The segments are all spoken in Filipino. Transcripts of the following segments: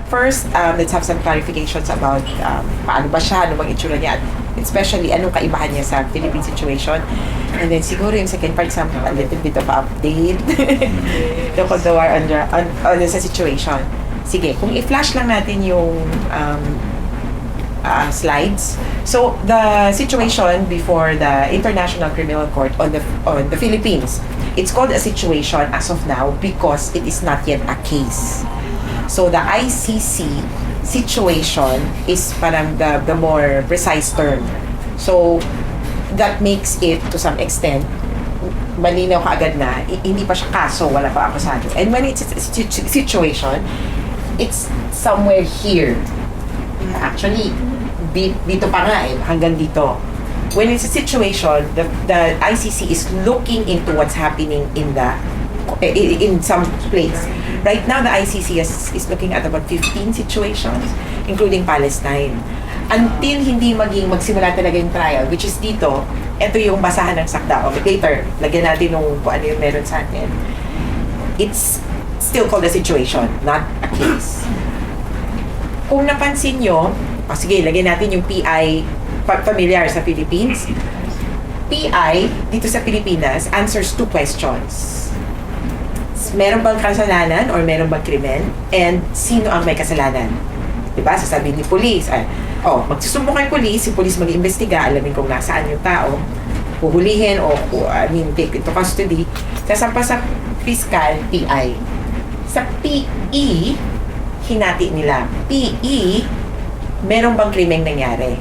First, let's have some clarifications about paano ba siya, ano bang itsura niya, at especially anong kaibahan niya sa Philippine situation. And then siguro yung second part, a little bit of update tungkol the war on sa situation. Sige, kung i-flash lang natin yung slides. So, the situation before the International Criminal Court on the Philippines, it's called a situation as of now because it is not yet a case. So, the ICC situation is parang the more precise term. So, that makes it, to some extent, malinaw kaagad na, hindi pa siya kaso, wala pa akusado. And when it's a situation, it's somewhere here. Actually, dito pa nga hanggang dito. When it's a situation, the ICC is looking into what's happening in some place. Right now, the ICC is looking at about 15 situations, including Palestine. Until hindi magsimula talaga yung trial, which is dito, ito yung basahan ng sakda. Okay, later, lagyan natin kung ano yung meron sa atin. It's still called a situation, not a case. Kung napansin nyo, sige, lagyan natin yung PI, familiar sa Philippines. PI, dito sa Pilipinas, answers 2 questions. Meron bang kasalanan or meron bang krimen? And sino ang may kasalanan? Diba? Sasabihin ni police, magsusumbong kay police, si police mag-iimbestiga, alamin kung nasaan yung tao, huhulihin take into custody. Sasampa sa fiscal, PI. Sa PE, hinati nila. PE, meron bang krimeng nangyari?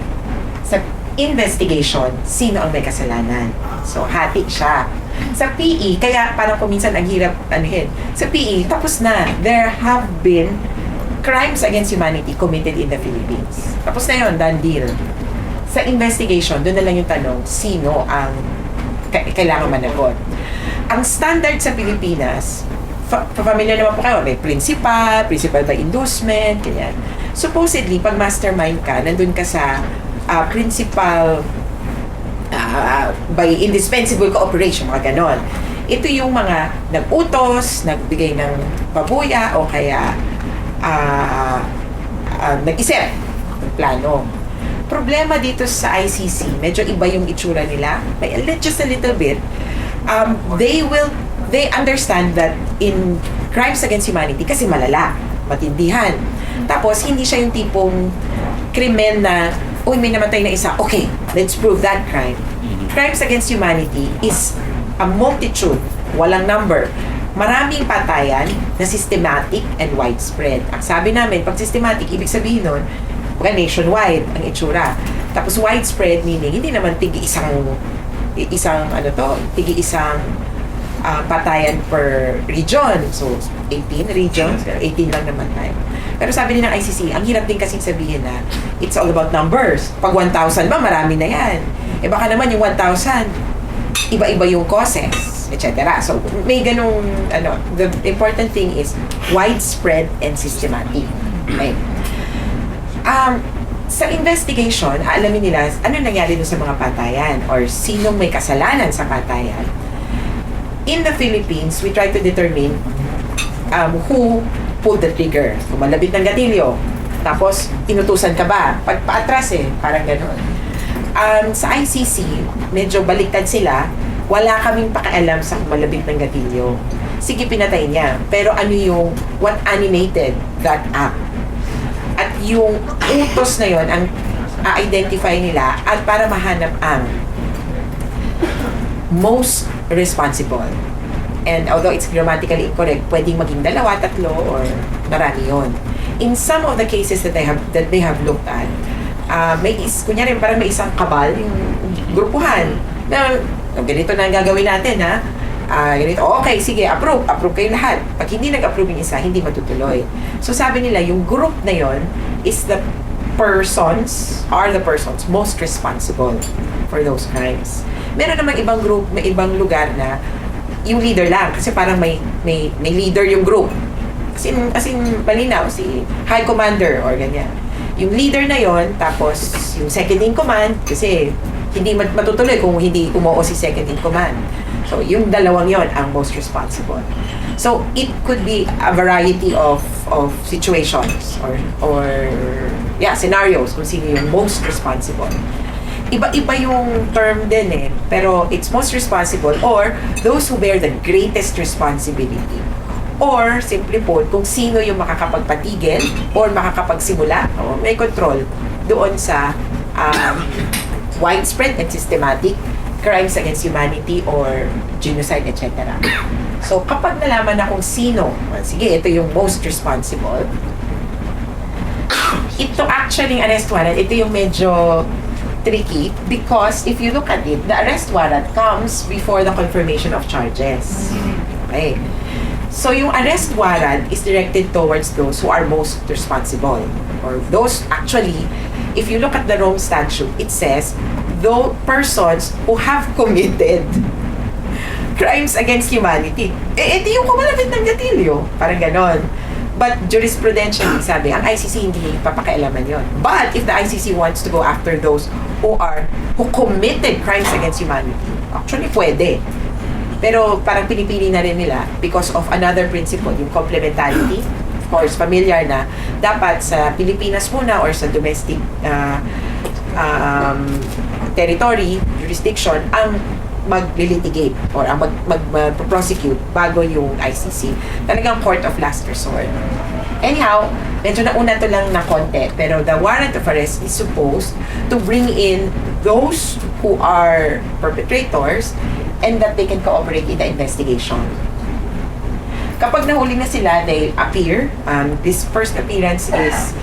Sa investigation, sino ang may kasalanan? So, hati siya. Sa PE, kaya parang kuminsan ang hirap sa PE, tapos na. There have been crimes against humanity committed in the Philippines. Tapos na yun, done deal. Sa investigation, doon na lang yung tanong, sino ang kailangan managot? Ang standard sa Pilipinas, familiar naman po kayo, may principal by inducement, ganyan. Supposedly, pag mastermind ka, nandun ka sa principal by indispensable cooperation, mga ganon. Ito yung mga nag-utos, nagbigay ng babuya, o kaya nag-isip ng plano. Problema dito sa ICC, medyo iba yung itsura nila, just a little bit. They understand that in crimes against humanity, kasi malala, matindihan. Tapos, hindi siya yung tipong krimen na, may namatay na isa, okay, let's prove that crime. Crimes against humanity is a multitude, walang number. Maraming patayan na systematic and widespread. Ang sabi namin, pag systematic, ibig sabihin nun, nationwide ang itsura. Tapos widespread meaning, hindi naman tigi-isang patayan per region. So, 18 regions, 18 lang naman tayo. Pero sabi din ng ICC, ang hirap din kasing sabihin na it's all about numbers. Pag 1,000 ba, marami na yan. Baka naman yung 1,000, iba-iba yung causes, etc. So, may ganung, the important thing is widespread and systematic. Okay. Sa investigation, alamin nila ano nangyari dun sa mga patayan or sinong may kasalanan sa patayan. In the Philippines, we try to determine who pulled the trigger. Kumalabit ng gatilyo. Tapos, inutusan ka ba? Paatras parang gano'n. Sa ICC, medyo baliktad sila. Wala kaming pakialam sa kumalabit ng gatilyo. Sige, pinatay niya. Pero what animated that act? At yung utos na yon ang identify nila at para mahanap ang most responsible. And although it's grammatically incorrect, pwedeng maging 2, 3, or marami yun. In some of the cases that they have looked at, kunyari parang may isang kabal, yung grupuhan, na ganito na ang gagawin natin, ganito, okay, sige, approve kayo lahat. Pag hindi nag-approve yung isa, hindi matutuloy. So sabi nila, yung group na yon is the persons most responsible for those crimes. Meron namang ibang group, may ibang lugar na yung leader lang, kasi parang may leader yung group. As in malinaw, si high commander or ganyan. Yung leader na yon, tapos yung second in command, kasi hindi matutuloy kung hindi umuo si second in command. So, yung dalawang yon ang most responsible. So it could be a variety of situations or yeah, scenarios kung sino yung most responsible. Iba-iba yung term din eh, pero it's most responsible or those who bear the greatest responsibility. Or, simply put, kung sino yung makakapagpatigil or makakapagsimula o may control doon sa widespread and systematic crimes against humanity or genocide, etc. So, kapag nalaman na kung sino, sige, ito yung most responsible, ito actually, arrest warrant, ito yung medyo tricky because if you look at it, the arrest warrant comes before the confirmation of charges. Okay. So, yung arrest warrant is directed towards those who are most responsible. Or those, actually, if you look at the Rome Statute, it says, those persons who have committed crimes against humanity. Ito yung kumalapit ng gatilyo. Parang ganon. But jurisprudentially, sabi, ang ICC hindi papakialaman yon. But if the ICC wants to go after those who committed crimes against humanity, actually pwede. Pero parang pinipili na rin nila because of another principle, yung complementarity. Of course, familiar na, dapat sa Pilipinas muna or sa domestic territory, jurisdiction, ang mag-litigate or ang mag-prosecute bago yung ICC. Talagang court of last resort. Anyhow, medyo nauna to lang na konti, pero the warrant of arrest is supposed to bring in those who are perpetrators and that they can cooperate in the investigation. Kapag nahuli na sila, they appear. This first appearance is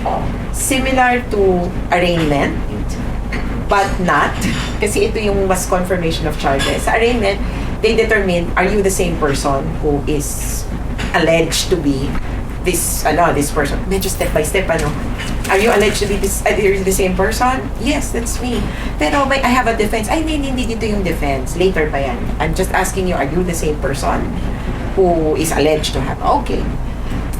similar to arraignment, but not. Kasi ito yung mas confirmation of charges. Sa arraignment, they determine, are you the same person who is alleged to be this person? Medyo step by step, Are you alleged to be the same person? Yes, that's me. Pero I have a defense. Ay, hindi dito yung defense. Later pa yan. I'm just asking you, are you the same person who is alleged to have? Okay.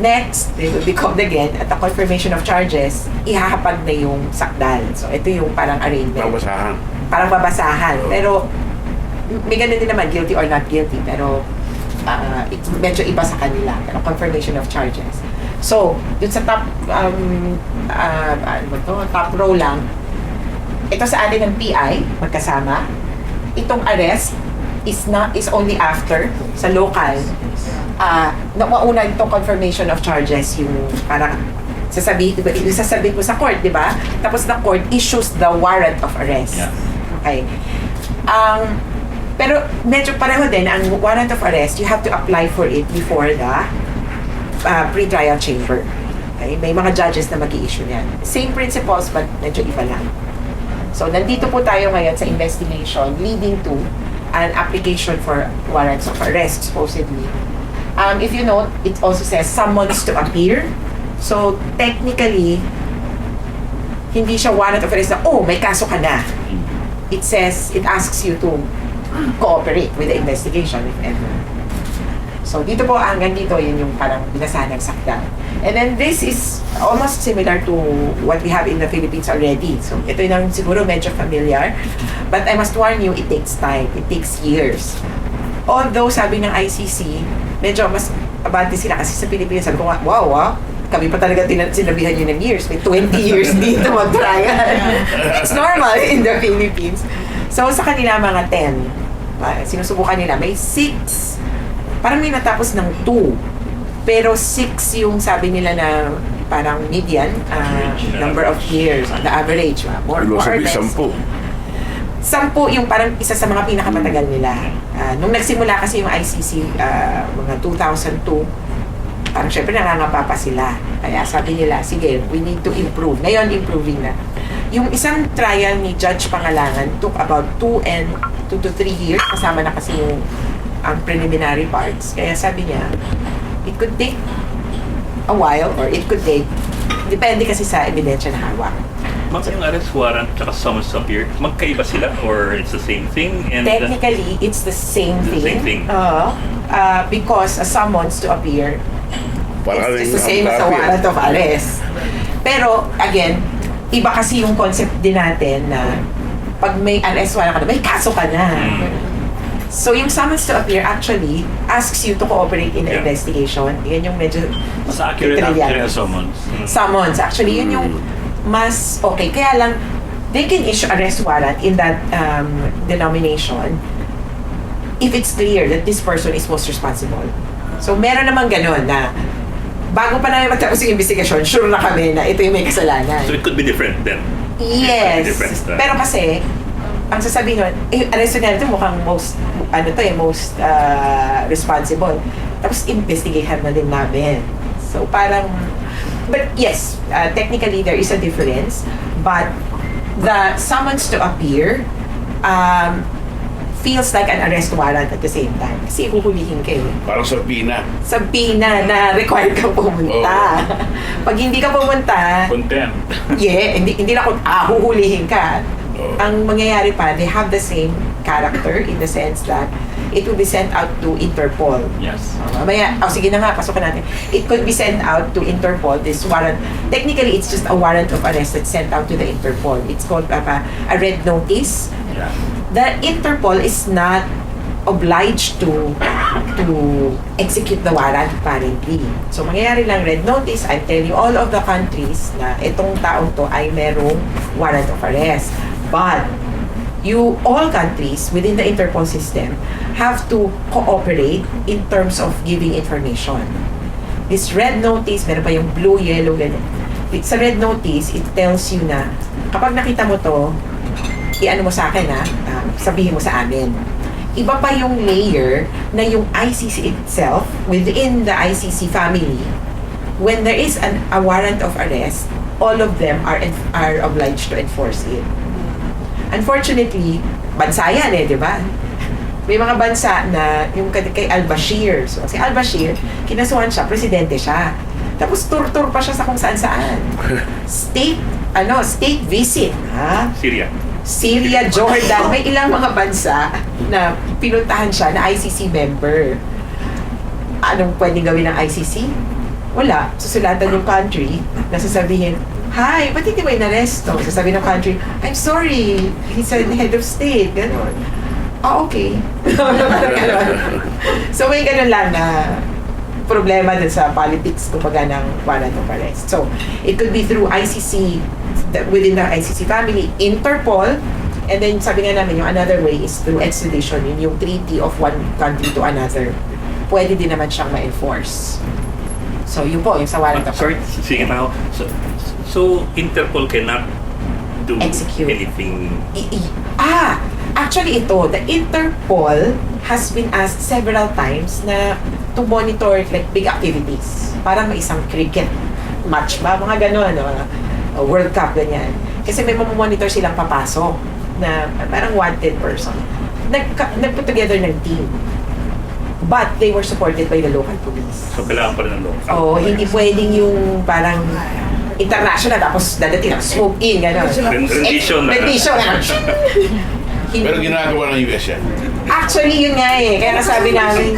Next, they will be called again at the confirmation of charges, ihahapag na yung sakdal. So, ito yung parang arraignment. Babasahan. Parang babasahan. Pero, may ganun din naman, guilty or not guilty. Pero, medyo iba sa kanila. Pero confirmation of charges. So, dun sa top top row lang, ito sa atin ng PI, magkasama. Itong arrest is only after, sa local, mauna itong confirmation of charges, yung parang sasabihin mo sa court, di ba? Tapos the court issues the warrant of arrest. Yeah. Okay. Pero medyo pareho din, ang warrant of arrest, you have to apply for it before the pre-trial chamber. Okay? May mga judges na mag-i-issue yan. Same principles, but medyo iba lang. So, nandito po tayo ngayon sa investigation leading to an application for warrants of arrest, supposedly. If you note, it also says summons to appear. So, technically, hindi siya warrant of arrest na, may kaso ka na. It says, it asks you to cooperate with the investigation, if ever. So, dito po, hanggang dito, yun yung parang binasahan ng sakdal. And then, this is almost similar to what we have in the Philippines already. So, ito yung siguro medyo familiar. But I must warn you, it takes time. It takes years. Although, sabi ng ICC, medyo mas abante sila kasi sa Pilipinas, sabi ko nga, wow, kami pa talaga sinabihan yun ng years. May 20 years dito mag-trial. It's normal in the Philippines. So, sa kanila, mga 10. Sinusubukan nila. May 6. Parang may natapos ng 2. Pero 6 yung sabi nila na parang median number of years, the average, more or less. 10 yung parang isa sa mga pinakamatagal nila. Nung nagsimula kasi yung ICC, mga 2002, parang syempre nangangapa pa sila. Kaya sabi nila, sige, we need to improve. Ngayon, improving na. Yung isang trial ni Judge Pangalangan took about 2 to 3 years. Kasama na kasi yung ang preliminary parts. Kaya sabi niya, it could take a while or it could take, depende kasi sa ebidensya na hawak. Ma'am, yung arrest warrant at summons to appear, magkaiba sila or it's the same thing? And technically, it's the same thing. Because a summons to appear is the same as a warrant of arrest. Pero, again, iba kasi yung concept din natin na pag may arrest warrant ka na, may kaso ka na. So yung summons to appear actually asks you to cooperate in the Yeah. investigation. Yan yung medyo Mas accurate Italian. actually ang summons. summons. Actually, yun yung mas okay. Kaya lang, they can issue arrest warrant in that denomination if it's clear that this person is most responsible. So, meron naman ganun na bago pa namin matapos yung investigasyon, sure na kami na ito yung may kasalanan. So it could be different then. Yes. Different, Pero kasi, ang sasabihin nun, arresto na ito mukhang most, most responsible. Tapos, investigahan na din namin. So, parang, but yes, technically there is a difference. But, the summons to appear, feels like an arrest warrant at the same time. Kasi huhulihin kayo. Parang sa Pina. Sabihin na required kang pumunta. Pag hindi ka pumunta, Content. hindi na kung huhulihin ka. Oo. Ang mangyayari pa, they have the same character in the sense that it will be sent out to Interpol. Yes. Mamaya, sige na nga, pasukan natin. It could be sent out to Interpol, this warrant. Technically, it's just a warrant of arrest that's sent out to the Interpol. It's called a red notice. Yeah. The Interpol is not obliged to execute the warrant apparently. So, mangyayari lang red notice. I'm telling all of the countries na itong taong to ay merong warrant of arrest. But, all countries within the Interpol system have to cooperate in terms of giving information. This red notice, meron pa yung blue, yellow, ganyan. Sa red notice, it tells you na kapag nakita mo to, i-ano mo sa akin sabihin mo sa amin. Iba pa yung layer na yung ICC itself, within the ICC family, when there is a warrant of arrest, all of them are obliged to enforce it. Unfortunately, bansa yan di ba? May mga bansa na yung kay Al-Bashir. So, si Al-Bashir, kinasuhan siya, presidente siya. Tapos tur-tur pa siya sa kung saan-saan. State visit, Syria, Jordan, may ilang mga bansa na pinuntahan siya na ICC member. Anong pwedeng gawin ng ICC? Wala. Susulatan yung country na sasabihin, hi, ba't hindi mo inaresto? Sasabihin ng country, I'm sorry, he's a head of state. Ganon. Okay. Parang ganon. So may ganon lang na problema dun sa politics kumbaga ng warrant of arrest. So, it could be through ICC, within the ICC family, Interpol, and then sabi nga namin, yung another way is through extradition, yung treaty of one country to another. Pwede din naman siyang ma-enforce. So, yun po, yung sa warrant of Sorry, arrest. sige na ako. So Interpol cannot do Execute. anything. Actually ito, the Interpol has been asked several times na to monitor like big activities. Parang may isang cricket match ba? Mga gano'n, World Cup, ganyan. Kasi may monitor silang papasok na parang wanted person. Nag-put together ng team. But they were supported by the local police. So kailangan pa rin ng local. Hindi pwedeng yung parang international tapos dadating ang smoke in, gano'n. Rendition na. Rendition, gano'n. Pero ginagawa ng US yan. Actually, yun nga Kaya nasabi namin,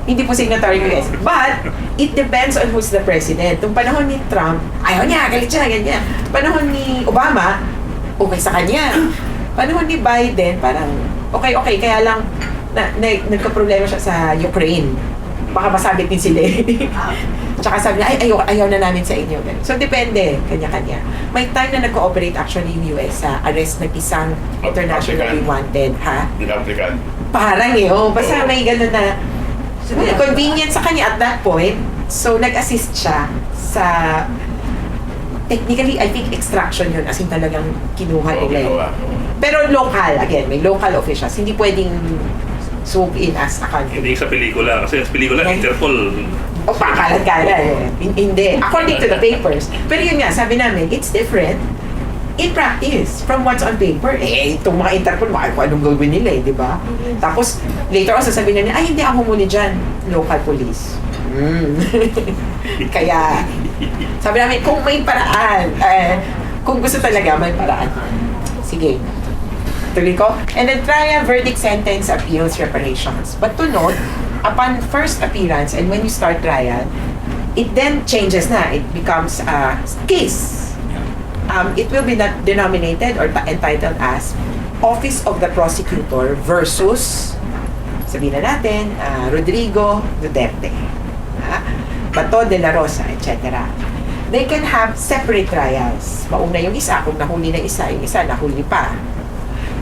hindi po signatory ng US. But, it depends on who's the president. Nung panahon ni Trump, ayaw niya, galit siya, ganyan. Panahon ni Obama, okay sa kanya. Panahon ni Biden, parang okay. Kaya lang, nagka-problema siya sa Ukraine. Baka masabit din sila. Tsaka sabi niya, ayaw na namin sa inyo. So, depende, kanya-kanya. May time na nag-cooperate actually yung US sa arrest ng isang internationally wanted, Yung applicant. Parang basta may gano'n na convenient sa kanya at that point. So, nag-assist siya sa technically, I think extraction yun as in talagang kinuha nila yun. Pero local, again, may local officials. Hindi pwedeng swoop in as a country. Hindi sa pelikula. Kasi sa pelikula, Interpol. Pakalat-kalat Hindi. According to the papers. Pero yun nga, sabi namin, it's different in practice from what's on paper. Itong mga Interpol, kung anong gawin nila di ba? Tapos, later on, sasabihin nila, hindi ako muli dyan. Local police. Kaya, sabi namin, kung may paraan, kung gusto talaga, may paraan. Sige. Tuloy ko. And then trial, verdict, sentence, appeals, reparations. But to note, upon first appearance and when you start trial, it then changes na. It becomes a case. It will be not denominated or entitled as Office of the Prosecutor versus, sabihin na natin, Rodrigo Duterte, Bato de la Rosa, etc. They can have separate trials. Mauna yung isa, kung nahuli na isa, yung isa nahuli pa.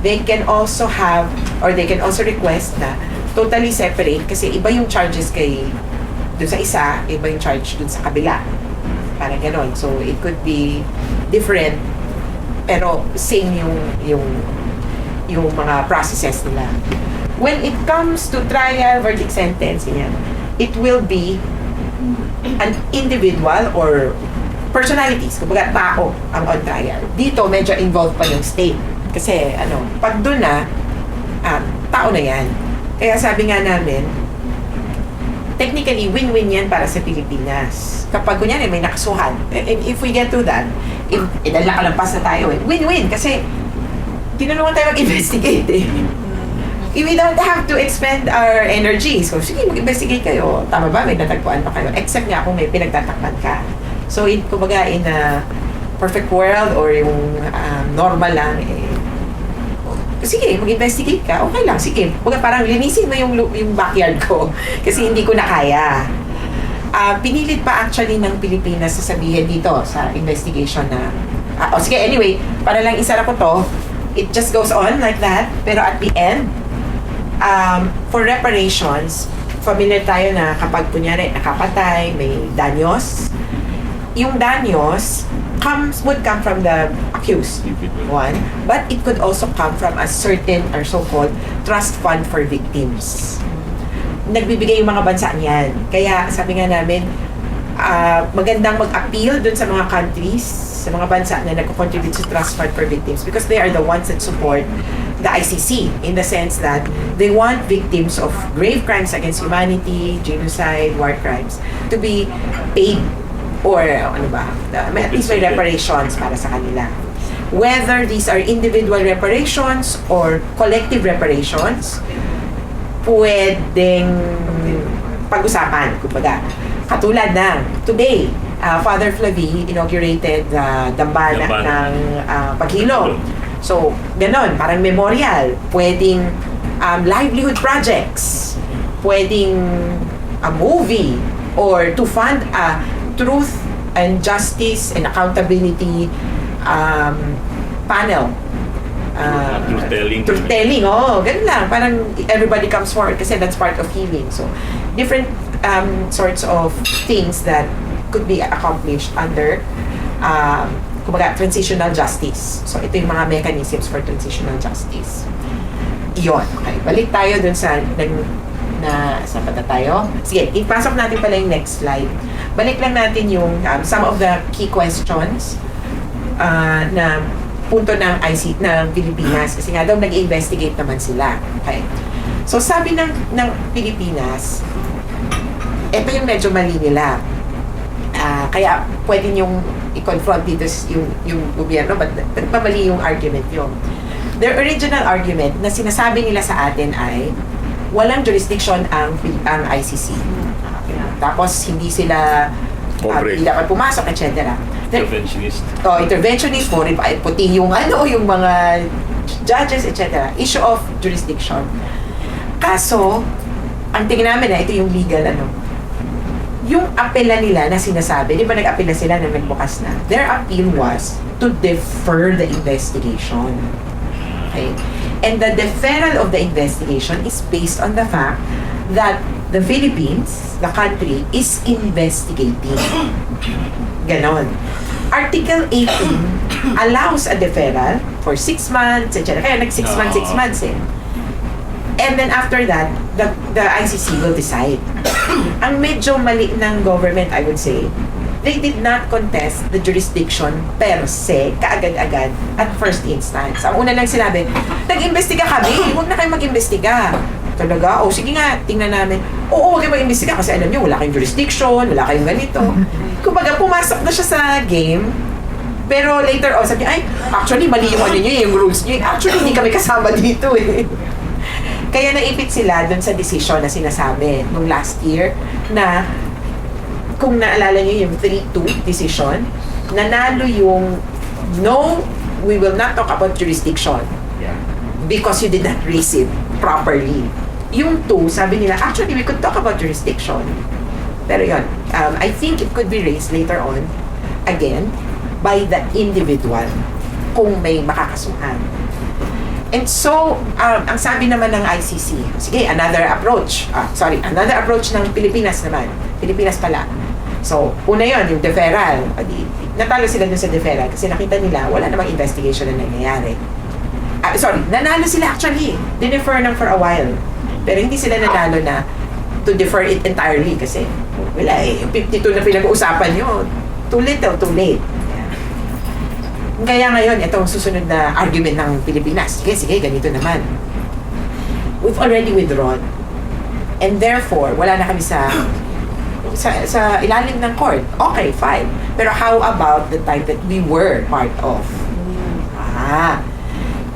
They can also have, or they can also request na totally separate kasi iba yung charges dun sa isa, iba yung charge dun sa kabila. Parang ganon. So, it could be different, pero same yung mga processes nila. When it comes to trial, verdict, sentence, yan, it will be an individual or personalities, kumbaga tao ang on trial. Dito, medyo involved pa yung state. Kasi, pag doon na, tao na yan. Kaya sabi nga namin, technically, win-win yan para sa Pilipinas. Kapag kunyari may nakasuhan, if we get to that, nakalampas na tayo win-win kasi tinulungan tayo mag-investigate We don't have to expend our energy. So, sige, mag-investigate kayo. Tama ba? May natagpuan pa kayo. Except nga kung may pinagtatakpan ka. So, kumbaga, in a perfect world or yung normal lang, sige, mag-investigate ka, okay lang, sige. Parang linisin mo yung backyard ko kasi hindi ko na kaya. Pinilit pa actually ng Pilipinas sasabihin dito sa investigation na, sige, anyway, para lang isara ko to, it just goes on like that, pero at the end, for reparations, familiar tayo na kapag kunyari nakapatay, may danyos, yung danyos would come from the accused, one, but it could also come from a certain or so-called trust fund for victims. Nagbibigay yung mga bansa niyan. Kaya sabi nga namin, magandang mag-appeal dun sa mga countries, sa mga bansa na nagko-contribute sa trust fund for victims because they are the ones that support the ICC in the sense that they want victims of grave crimes against humanity, genocide, war crimes to be paid or at least may reparations para sa kanila. Whether these are individual reparations or collective reparations, pwedeng pag-usapan, kumbaga. Katulad na, today, Father Flavie inaugurated dambana ng Paghilom. So, ganon, parang memorial. Pwedeng livelihood projects. Pwedeng a movie or to fund a truth and justice and accountability panel. Truth telling, ganun lang. Parang everybody comes forward kasi that's part of healing. So, different sorts of things that could be accomplished under kumbaga, transitional justice. So, ito yung mga mechanisms for transitional justice. Iyon. Okay. Balik tayo dun sa saan pa tayo? Sige, ipasok natin pala yung next slide. Balik lang natin yung some of the key questions na punto ng Pilipinas kasi nga daw nag-investigate naman sila. Okay. So, sabi ng Pilipinas, ito yung medyo mali nila. Kaya pwede yung i-confront dito yung gobyerno, but nagpamali yung argument yun. Their original argument na sinasabi nila sa atin ay walang jurisdiction ang ICC. Tapos hindi sila hindi dapat pumasok, etc. Interventionist. Interventionist mo rin pa, puti yung mga judges, etc. Issue of jurisdiction. Kaso, ang tingin namin na ito yung legal yung apela nila na sinasabi, di ba nag-apela sila na nagbukas na? Their appeal was to defer the investigation. Okay? And the deferral of the investigation is based on the fact that the Philippines, the country, is investigating. Ganon. Article 18 allows a deferral for 6 months, etc. Kaya nag 6 months And then after that, the ICC will decide. Ang medyo mali ng government, I would say, they did not contest the jurisdiction per se, kaagad-agad, at first instance. Ang una lang sinabi, nag-imbestiga kami, huwag na kayo mag-imbestiga. Talaga? Sige nga, tingnan namin. Oo, huwag kayo mag-imbestiga kasi alam nyo, wala kayong jurisdiction, wala kayong ganito. Kumbaga, pumasok na siya sa game, pero later on, sabi niya, ay, actually, mali yung yung rules niyo. Actually, hindi kami kasama dito Kaya naipit sila dun sa decision na sinasabi nung last year na kung naalala niyo yung 3-2 decision, nanalo yung no, we will not talk about jurisdiction. Yeah. because you did not raise it properly. Yung 2, sabi nila, actually, we could talk about jurisdiction. Pero yun, I think it could be raised later on, again, by the individual, kung may makakasuhan. And so, ang sabi naman ng ICC, sige, another approach ng Pilipinas naman. Pilipinas pala. So, una yun, yung deferral. Natalo sila dun sa deferral kasi nakita nila, wala namang investigation na nangyayari. Nanalo sila actually. Dinefer lang for a while. Pero hindi sila nanalo na to defer it entirely kasi wala yung 52 na pinag-uusapan nyo. Too little, too late. Kaya ngayon, itong susunod na argument ng Pilipinas. Sige, ganito naman. We've already withdrawn. And therefore, wala na kami sa ilalim ng court. Okay, fine. Pero how about the time that we were part of?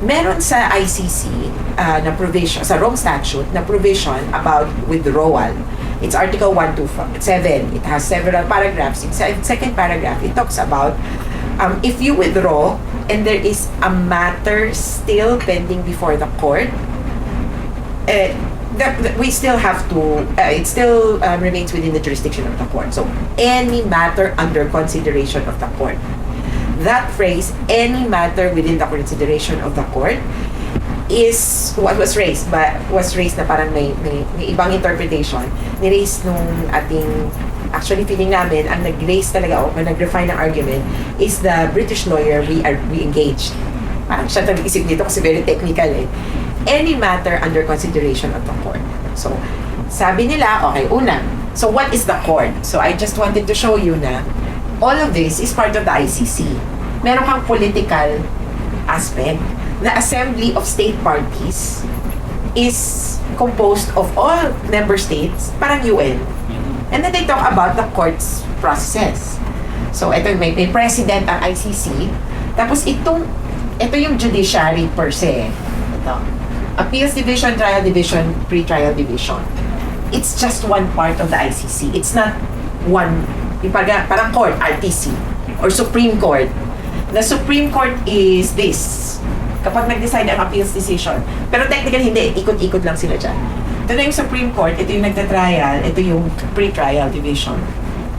Meron sa ICC na provision, sa Rome Statute, na provision about withdrawal. It's Article 127. It has several paragraphs. In second paragraph, it talks about if you withdraw and there is a matter still pending before the court, we still have to, it still remains within the jurisdiction of the court. So, any matter under consideration of the court. That phrase, any matter within the consideration of the court, is what was raised, but was raised na parang may ibang interpretation. Ni-raise nung ating, actually feeling namin, ang nag-raise talaga o nag-refine ng argument is the British lawyer we engaged. Parang siya nag-isip dito kasi very technical eh. Any matter under consideration of the court. So, sabi nila, okay, una, so what is the court? So, I just wanted to show you na all of this is part of the ICC. Meron kang political aspect. The Assembly of State Parties is composed of all member states, parang UN. And then they talk about the court's processes. So, ito may president ang ICC. Tapos ito yung judiciary per se. Ito. Appeals Division, Trial Division, Pre-Trial Division. It's just one part of the ICC. It's not one, parang court, RTC, or Supreme Court. The Supreme Court is this. Kapag nag-decide ang appeals decision. Pero technically, hindi. Ikot-ikot lang sila dyan. Ito na yung Supreme Court, ito yung nagta-trial, ito yung pre-trial division.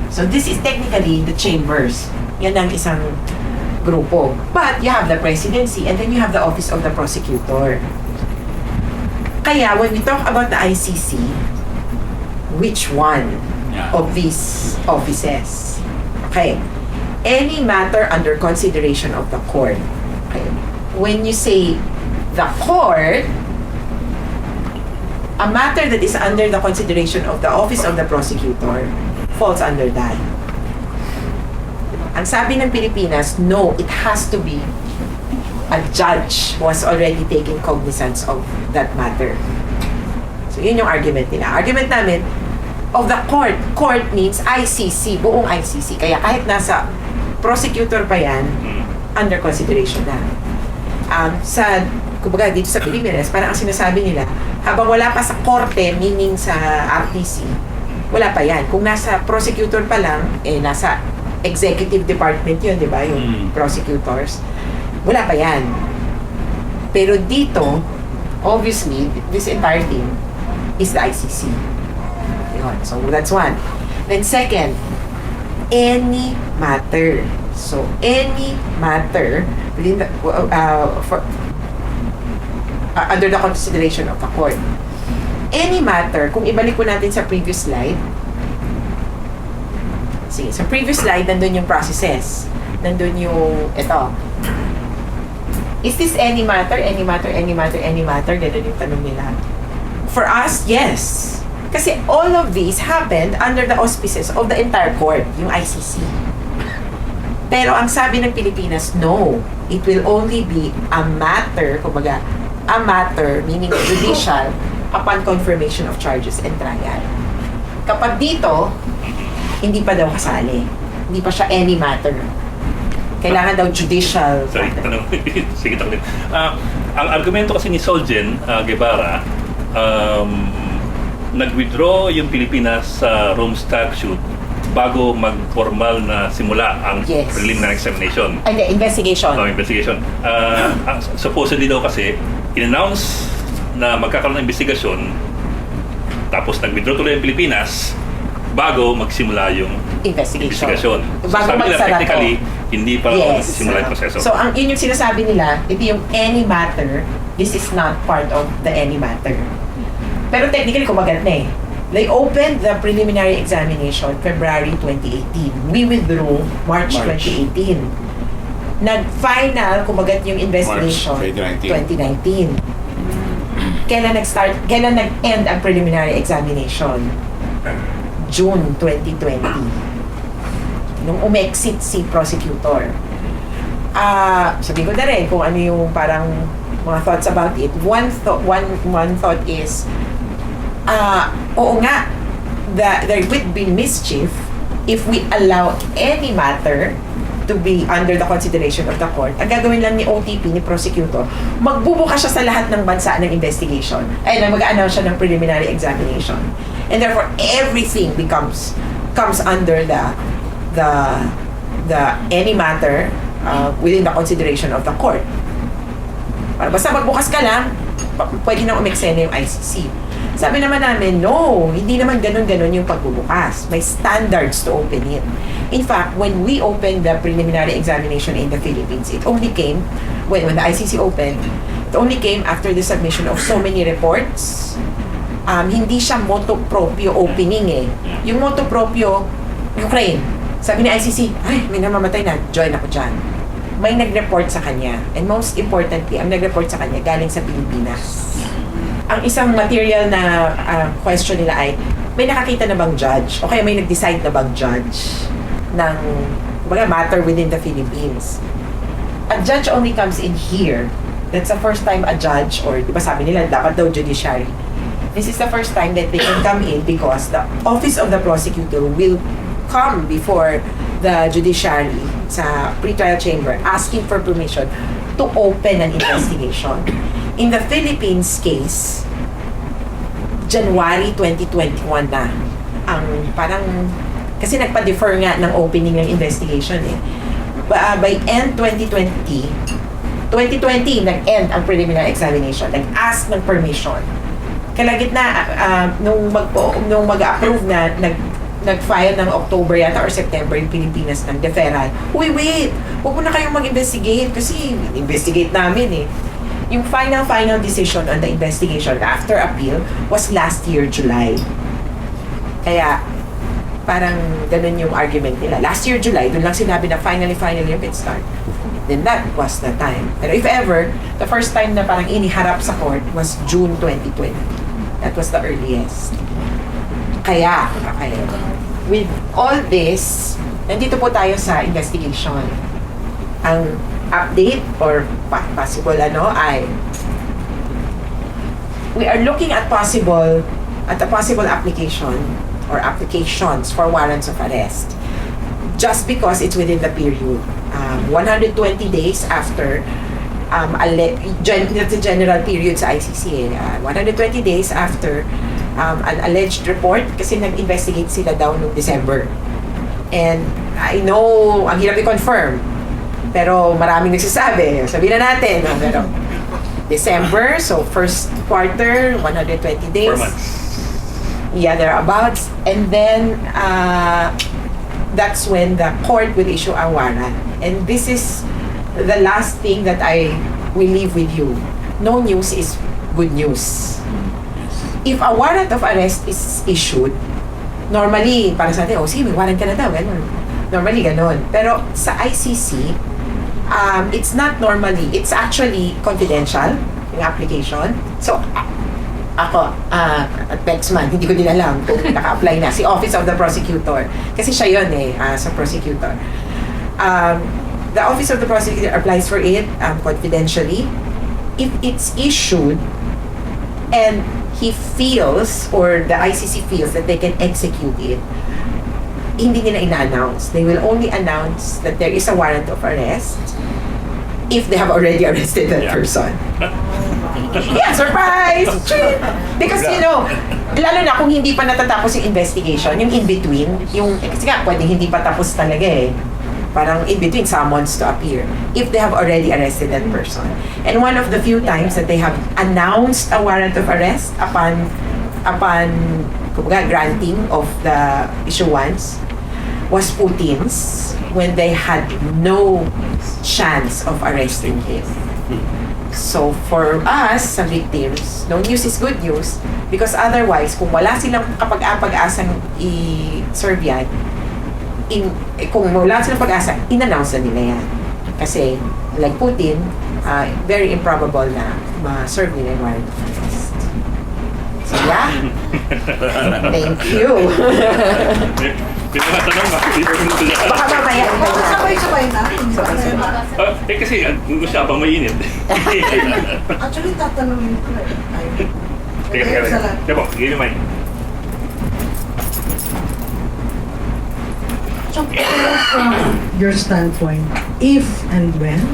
So this is technically the chambers. Yan ang isang grupo. But you have the presidency and then you have the office of the prosecutor. Kaya when we talk about the ICC, which one of these offices? Okay. Any matter under consideration of the court. Okay. When you say the court, a matter that is under the consideration of the office of the prosecutor falls under that. Ang sabi ng Pilipinas, no, it has to be a judge who has already taken cognizance of that matter. So, yun yung argument nila. Argument namin, of the court. Court means ICC, buong ICC. Kaya kahit nasa prosecutor pa yan, under consideration na. Kumbaga, dito sa Pilipinas, parang ang sinasabi nila, habang wala pa sa korte, meaning sa RTC, wala pa yan. Kung nasa prosecutor pa lang, nasa executive department yun, di ba? Yung prosecutors. Wala pa yan. Pero dito, obviously, this entire thing is the ICC. Yun. So, that's one. Then second, any matter. So, any matter within the, under the consideration of the court. Any matter, kung ibalik ko natin sa previous slide, sige, sa previous slide, nandun yung processes. Nandun yung, ito. Is this any matter, any matter, any matter, any matter? Ganun yung tanong nila. For us, yes. Kasi all of these happened under the auspices of the entire court, yung ICC. Pero ang sabi ng Pilipinas, no. It will only be a matter, kumbaga, a matter, meaning judicial, upon confirmation of charges and trial. Kapag dito, hindi pa daw kasali. Hindi pa siya any matter. Kailangan daw judicial. Sorry, tanong. Sige, tanong. Ang argumento kasi ni Soljen Guevara, nag-withdraw yung Pilipinas sa Rome Statute bago mag-formal na simula ang preliminary examination. Investigation. Investigation. Supposedly daw kasi, in-announce na magkakaroon ng investigasyon, tapos nag-withdraw tuloy ang Pilipinas bago magsimula yung Investigation. investigasyon. Bago sabi nila magsara to. technically, hindi pa raw magsimula yung proseso. So, yun yung sinasabi nila, ito yung any matter, this is not part of the any matter. Pero technically, kumagat na eh. They opened the preliminary examination February 2018. We withdrew March. 2018. Nag-final, kumagat yung investigation March 2019. Kailan nag-end ang preliminary examination? June 2020. Nung umexit si prosecutor. Sabi ko na rin kung ano yung parang mga thoughts about it. One thought is, oo nga, there would be mischief if we allow any matter to be under the consideration of the court. Ang gagawin lang ni OTP, ni prosecutor, magbubuka siya sa lahat ng bansa ng investigation. Ay, mag-a-announce siya ng preliminary examination. And therefore, everything comes under the any matter within the consideration of the court. Basta magbukas ka lang, pwede nang umeksena yung ICC. Sabi naman namin, no, hindi naman ganun-ganun yung pagbubukas. May standards to open it. In fact, when we opened the preliminary examination in the Philippines, it only came, when the ICC opened, it only came after the submission of so many reports. Hindi siya motu proprio opening eh. Yung motu proprio, Ukraine. Sabi ni ICC, ay, may namamatay na, join ako dyan. May nag-report sa kanya. And most importantly, ang nag-report sa kanya galing sa Pilipinas. Ang isang material na question nila ay, may nakakita na bang judge? O kaya may nag-decide na bang judge ng matter within the Philippines? A judge only comes in here. That's the first time a judge, or di ba sabi nila, dapat daw judiciary. This is the first time that they can come in because the office of the prosecutor will come before the judiciary sa pre-trial chamber asking for permission to open an investigation. In the Philippines case, January 2021 na ang parang, kasi nagpa-defer nga ng opening ng investigation eh. By end 2020, nag-end ang preliminary examination, nag-ask ng permission. Kalagit na, nung mag-approve na, nag-file ng October yata or September yung Pilipinas ng deferral. Wait, huwag mo na kayong mag-investigate kasi investigate namin eh. Yung final decision on the investigation after appeal was last year, July. Kaya, parang ganun yung argument nila. Last year, July, doon lang sinabi na finally, you can start. Then that was the time. Pero if ever, the first time na parang iniharap sa court was June 2020. That was the earliest. Kaya, with all this, nandito po tayo sa investigation. Ang update or possible ay we are looking at a possible application or applications for warrants of arrest just because it's within the period 120 days after that's the general period sa ICC 120 days after an alleged report kasi nag-investigate sila daw noong December, and I know ang hirap i-confirm pero maraming nagsasabi. Sabihin na natin. Pero December, so first quarter, 120 days. 4 months. Yeah, thereabouts. And then, that's when the court will issue a warrant. And this is the last thing that I will leave with you. No news is good news. If a warrant of arrest is issued, normally, para sa atin, sige, may warrant ka na daw. Ganun. Normally, ganun. Pero sa ICC, it's actually confidential, yung application. So, ako, at Pexman, hindi ko din alam kung naka-apply na. Si Office of the Prosecutor. Kasi siya yun sa prosecutor. The Office of the Prosecutor applies for it confidentially. If it's issued, and he feels, or the ICC feels that they can execute it, hindi nila ina-announce. They will only announce that there is a warrant of arrest if they have already arrested that person. Yeah, surprise! Because, lalo na kung hindi pa natatapos yung investigation, yung in-between, kasi nga, pwedeng hindi pa tapos talaga eh. parang in between summons to appear if they have already arrested that person. And one of the few times that they have announced a warrant of arrest upon kumbaga, granting of the issuance was Putin's when they had no chance of arresting him. So for us, sa victims, no news is good news because otherwise, kung wala silang kapag-asang i-serve yan, kung wala silang pag-asa, in-announce na nila yan. Kasi, like Putin, very improbable na ma-serve nila yung warrant of arrest. So yeah, thank you. May mga tanong ba? Baka mamaya. Sabay-sabay na. Kasi ang usapang mainit. Actually, tatanungin ko na. Teka. Diba, give me mic. So, from your standpoint, if and when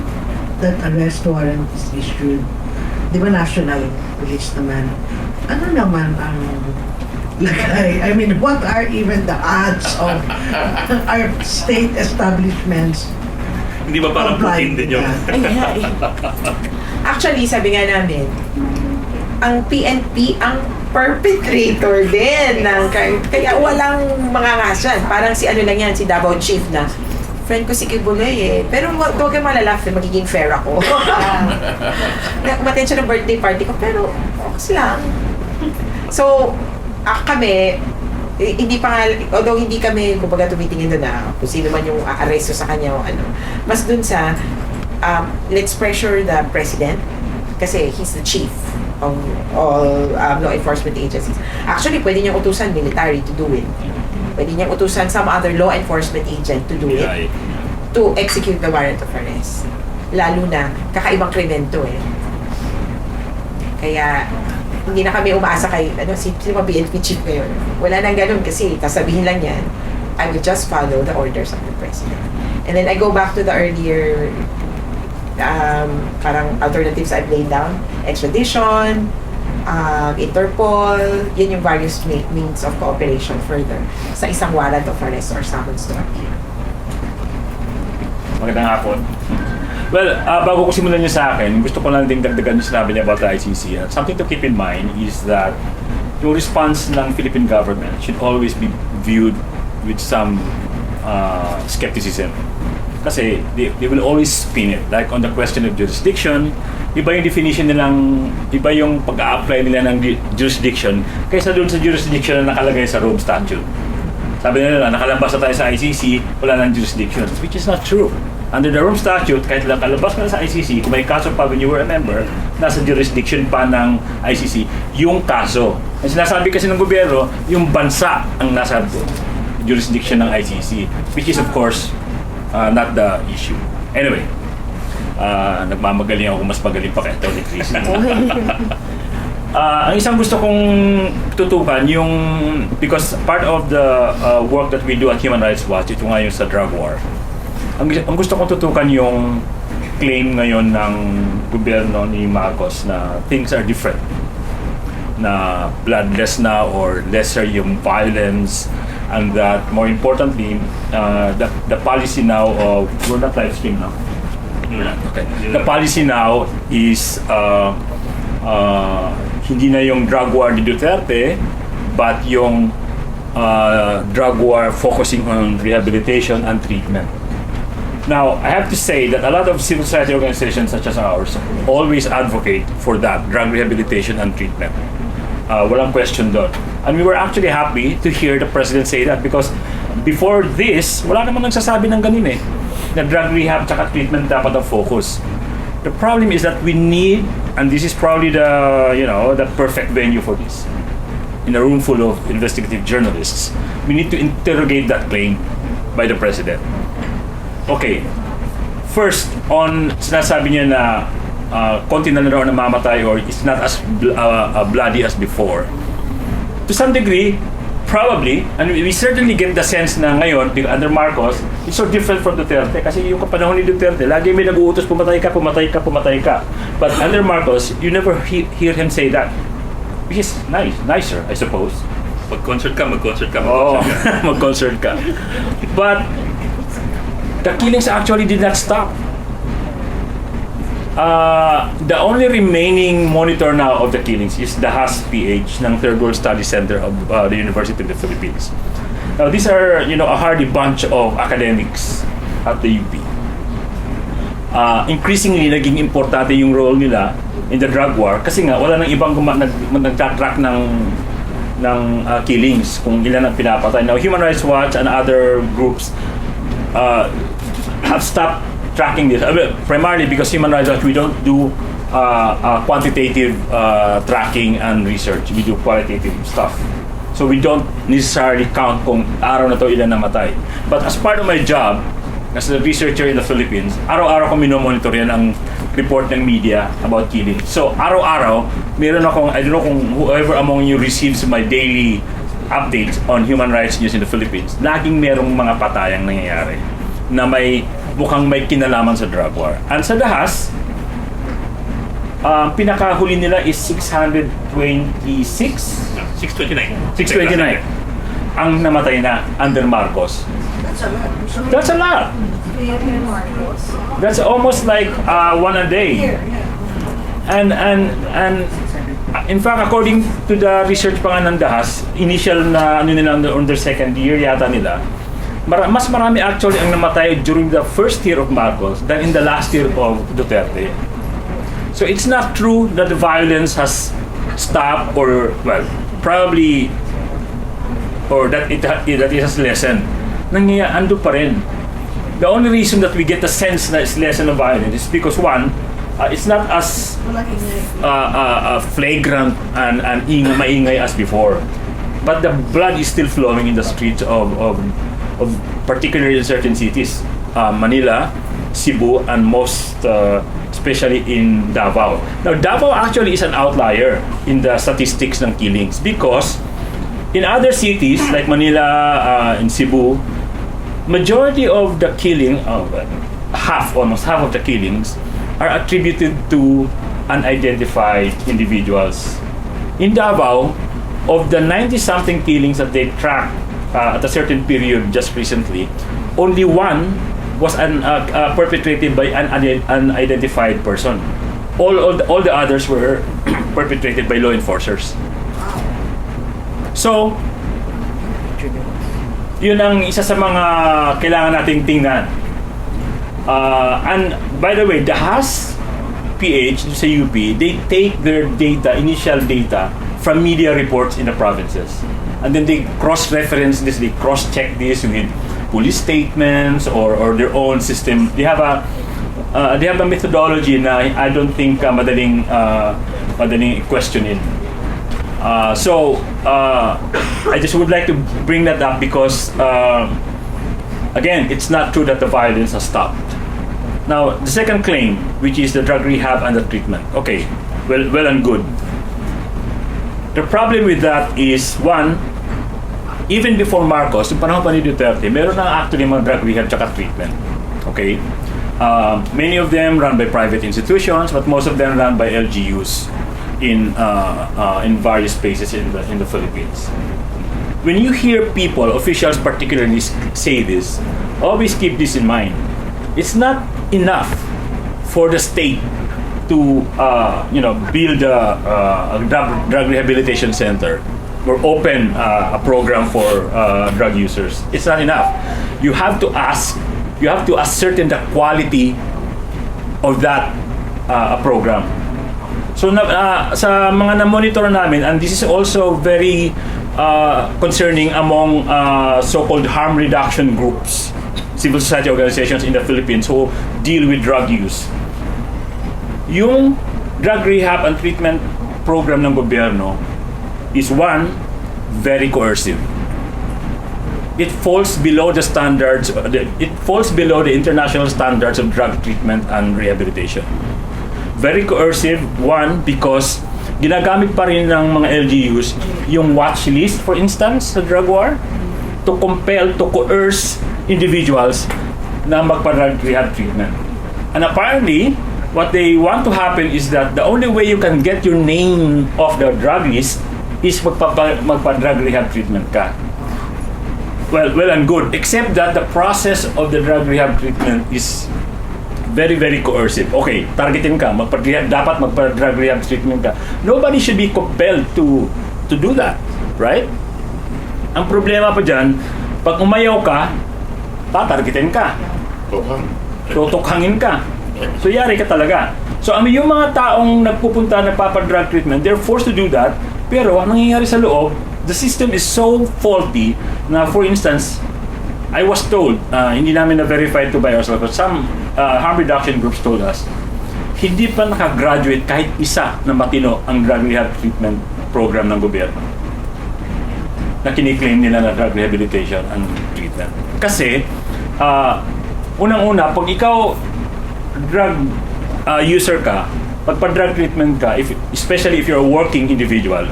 that arrest warrant is issued, di ba national police naman, ano naman ang lagay? I mean, what are even the odds of our state establishments? Hindi ba parang Putin din yun? Actually, sabi nga namin, ang PNP ang perpetrator din ng crime. Kaya walang mga ngasyan. Parang si ano lang yan, si Davao Chief na, friend ko si Kibuloy eh. Pero huwag kang malalaki, magiging fair ako. Umaten siya ng birthday party ko, pero okay lang. So, kami, hindi pa nga, although hindi kami, kumbaga tumitingin doon na kung sino man yung aaresto sa kanya o ano, mas dun sa, let's pressure the president kasi he's the chief of all law enforcement agencies. Actually, pwede niyang utusan military to do it. Pwede niyang utusan some other law enforcement agent to do it, to execute the warrant of arrest. Lalo na, kakaibang krimen to eh. Kaya, hindi na kami umaasa kay, sino ba BNP chief ngayon? Wala nang ganun kasi, sasabihin lang yan, I will just follow the orders of the president. And then I go back to the earlier parang alternatives I've laid down, extradition, Interpol, yun yung various means of cooperation further sa isang warrant of arrest or summons to appear. Magandang hapon. Well, bago ko simulan niyo sa akin, gusto ko lang din dagdagan yung sinabi niya about the ICC. Something to keep in mind is that yung response ng Philippine government should always be viewed with some skepticism. Kasi they will always spin it. Like on the question of jurisdiction, iba yung definition nilang, iba yung pag-a-apply nila ng jurisdiction kaysa doon sa jurisdiction na nakalagay sa Rome Statute. Sabi nila, nakalabas na tayo sa ICC, wala nang jurisdiction, which is not true. Under the Rome Statute, kahit lang kalabas ka na sa ICC, kung may kaso pa when you were a member, nasa jurisdiction pa ng ICC, yung kaso. Ang sinasabi kasi ng gobyerno, yung bansa ang nasa jurisdiction ng ICC, which is of course, not the issue. Anyway, nagmamagaling ako, mas magaling pa kay Tony Chris. Ang isang gusto kong tutukan yung, because part of the work that we do at Human Rights Watch, ito nga yung sa drug war. Ang gusto kong tutukan yung claim ngayon ng gobyerno ni Marcos na things are different. Na bloodless na or lesser yung violence, and that more importantly, the policy now of, we're not live stream now. Okay. The policy now is hindi na yung drug war ni Duterte, but yung drug war focusing on rehabilitation and treatment. Now, I have to say that a lot of civil society organizations such as ours always advocate for that, drug rehabilitation and treatment. Walang question doon. And we were actually happy to hear the President say that because before this, wala namang nagsasabi ng ganun eh. Na drug rehab tsaka treatment dapat ang focus. The problem is that we need, and this is probably the perfect venue for this, in a room full of investigative journalists, we need to interrogate that claim by the President. Okay, first, on sinasabi niya na konti na raw namamatay or it's not as bloody as before. To some degree, probably, and we certainly get the sense na ngayon, under Marcos, it's so different from Duterte kasi yung panahon ni Duterte, lagi may nag-uutos, pumatay ka. But under Marcos, you never hear him say that. Which is nicer, I suppose. Mag-concert ka. Oo, mag-concert ka. But, the killings actually did not stop. The only remaining monitor now of the killings is the HAS-PH ng Third World Study Center of the University of the Philippines. Now, these are, a hardy bunch of academics at the UP. Increasingly, naging importante yung role nila in the drug war kasi nga, wala nang ibang nagtatrack ng killings kung ilan ang pinapatay. Now, Human Rights Watch and other groups have stopped tracking this. Primarily because Human Rights Watch, we don't do quantitative tracking and research. We do qualitative stuff. So we don't necessarily count kung araw na to ilan namatay. But as part of my job, as a researcher in the Philippines, araw-araw ko minomonitor yan ang report ng media about killing. So araw-araw, meron akong, I don't know kung whoever among you receives my daily updates on human rights news in the Philippines, laging merong mga patayang nangyayari na mukhang may kinalaman sa drug war. And sa dahas, pinakahuli nila is 626 629. ang namatay na under Marcos. That's a lot. That's almost like one a day. And in fact, according to the research pa nga ng dahas, initial na nila on their second year yata nila, mas marami actually ang namatay during the first year of Marcos than in the last year of Duterte. So it's not true that the violence has stopped or, well, probably, or that it has lessened. Ando pa rin. The only reason that we get the sense that it's lessen of violence is because one, it's not as flagrant and maingay as before. But the blood is still flowing in the streets of particularly in certain cities, Manila, Cebu, and most especially in Davao. Now, Davao actually is an outlier in the statistics ng killings because in other cities like Manila, in Cebu, majority of the killing, almost half of the killings are attributed to unidentified individuals. In Davao, of the 90-something killings that they tracked at a certain period just recently, only one was perpetrated by an unidentified person. All the others were perpetrated by law enforcers. So, yun ang isa sa mga kailangan nating tingnan. And by the way, the HAS-PH sa UP, they take their data, initial data, from media reports in the provinces. And then they cross-reference this, they cross-check this with police statements or their own system. They have a methodology na I don't think madaling questionin. So I just would like to bring that up because again, it's not true that the violence has stopped. Now, the second claim, which is the drug rehab and the treatment. Okay, well and good. The problem with that is, one, even before Marcos, yung panahon pa ni Duterte, meron na actually mga drug rehab tsaka treatment. Okay? Many of them run by private institutions, but most of them run by LGUs in various places in the Philippines. When you hear people, officials particularly, say this, always keep this in mind. It's not enough for the state to build a drug rehabilitation center or open a program for drug users. It's not enough. You have to ascertain the quality of that program. So sa mga na-monitor namin, and this is also very concerning among so-called harm reduction groups, civil society organizations in the Philippines who deal with drug use. Yung drug rehab and treatment program ng gobyerno is, one, very coercive. It falls below the standards, it falls below the international standards of drug treatment and rehabilitation. Very coercive, one, because ginagamit pa rin ng mga LGUs yung watch list, for instance, sa drug war, to compel, to coerce individuals na magpa-drug rehab treatment. And apparently, what they want to happen is that the only way you can get your name off the drug list is magpa-drug rehab treatment ka. well and good, except that the process of the drug rehab treatment is very, very coercive. Okay, targetin ka, dapat magpa-drug rehab treatment ka. Nobody should be compelled to do that, right? Ang problema pa dyan, pag umayaw ka, tatargetin ka. Tutukhangin ka. So, yari ka talaga. So, yung mga taong nagpupunta, nagpapa-drug treatment, they're forced to do that, pero ang nangyayari sa loob, the system is so faulty na, for instance, I was told, hindi namin na-verify to by ourselves, but some harm reduction groups told us, hindi pa nakagraduate kahit isa na matino ang drug rehab treatment program ng gobyerno na kiniklaim nila na drug rehabilitation and treatment. Kasi, unang-una, pag ikaw drug user ka, pag pa-drug treatment ka, especially if you're a working individual,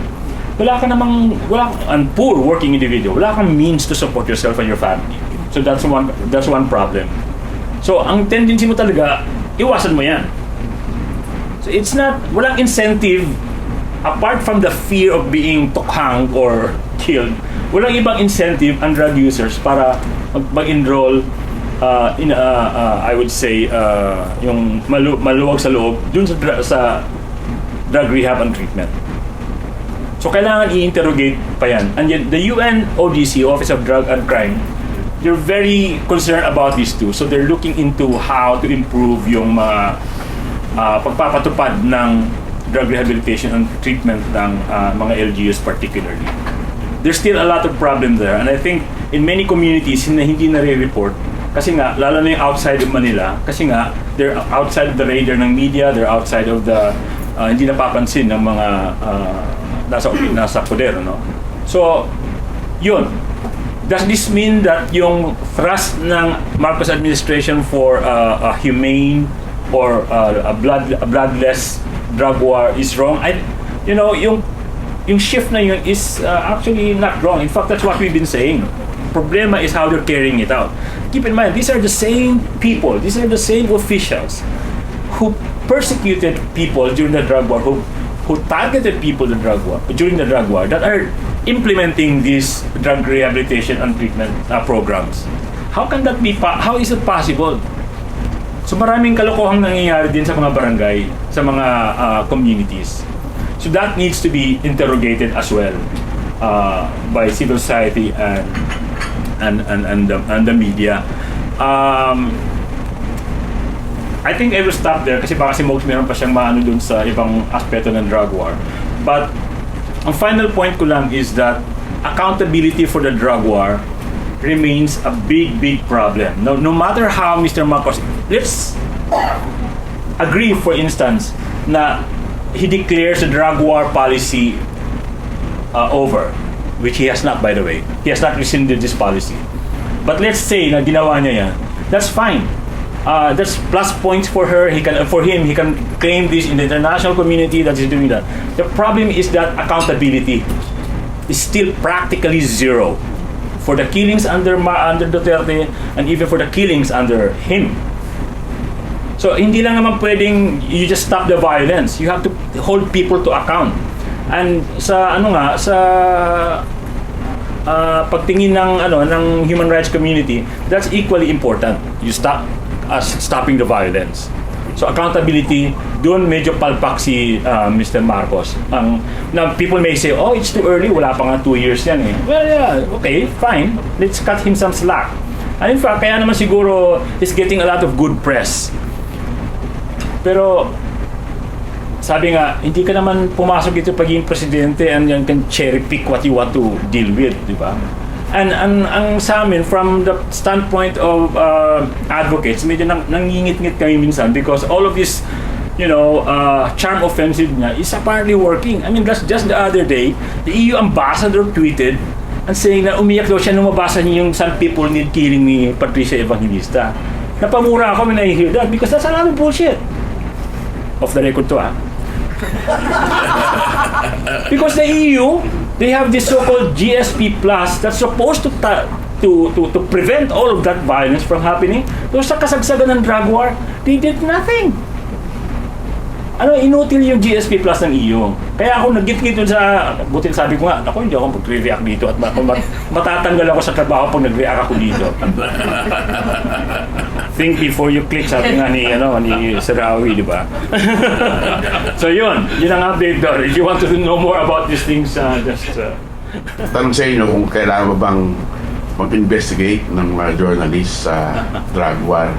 and poor working individual, wala kang means to support yourself and your family. So that's one problem. So ang tendency mo talaga, iwasan mo yan. So it's not, walang incentive, apart from the fear of being tukhang or killed, walang ibang incentive ang drug users para mag-enroll I would say, yung maluwag sa loob dun sa drug rehab and treatment. So kailangan i-interrogate pa yan. And yet, the UN ODC, Office of Drug and Crime, they're very concerned about these two. So they're looking into how to improve yung pagpapatupad ng drug rehabilitation and treatment ng mga LGUs particularly. There's still a lot of problem there. And I think in many communities na hindi nare-report, kasi nga, lalo na yung outside of Manila, kasi nga, they're outside of the radar ng media, they're outside of the, hindi napapansin ng mga nasa poder, no? So, yun. Does this mean that yung thrust ng Marcos administration for a humane or a bloodless drug war is wrong? Yung shift na yun is actually not wrong. In fact, that's what we've been saying. Problema is how they're carrying it out. Keep in mind, these are the same people, these are the same officials who persecuted people during the drug war, who targeted people during the drug war, that are implementing these drug rehabilitation and treatment programs. How can that be? How is it possible? So maraming kalokohang nangyayari din sa mga barangay, sa mga communities. So that needs to be interrogated as well by civil society and the media. I think I will stop there kasi baka si Mogs meron pa siyang maano dun sa ibang aspeto ng drug war. But ang final point ko lang is that accountability for the drug war remains a big problem. No matter how Mr. Marcos, let's agree for instance na he declares the drug war policy over, which he has not, by the way. He has not rescinded this policy. But let's say na ginawa niya yan, that's fine. That's plus points for her. He can claim this in the international community that he's doing that. The problem is that accountability is still practically zero for the killings under Duterte and even for the killings under him. So hindi lang naman pwedeng you just stop the violence. You have to hold people to account. And sa pagtingin ng human rights community, that's equally important. You stop stopping the violence. So accountability, doon medyo palpak si Mr. Marcos. Now people may say, oh, it's too early, wala pa nga 2 years yan eh. Well, yeah, okay, fine. Let's cut him some slack. And in fact, kaya naman siguro he's getting a lot of good press. Pero sabi nga, hindi ka naman pumasok dito pagiging presidente and you can cherry pick what you want to deal with, di ba? And ang sa amin, from the standpoint of advocates, medyo nangingit-ngit kami minsan because all of this, charm offensive niya is apparently working. I mean, just the other day, the EU ambassador tweeted and saying na umiyak daw siya nung mabasa niya yung Some People Need Killing ni Patricia Evangelista. Napamura ako when I hear that because that's a lot of bullshit. Off the record to, Because the EU, they have this so-called GSP Plus that's supposed to prevent all of that violence from happening. So sa kasagsagan ng drug war, they did nothing. ano, inutil yung GSP Plus ng iyo. Kaya ako nag-git-git dun sa, butil sabi ko nga, ako hindi ako mag-react dito at matatanggal ako sa trabaho pag nag-react ako dito. Think before you click, sabi nga ni Sarawi, di ba? So yun ang update doon. If you want to know more about these things, Tanong sa inyo kung kailangan ba bang mag-investigate ng mga journalist sa drug war.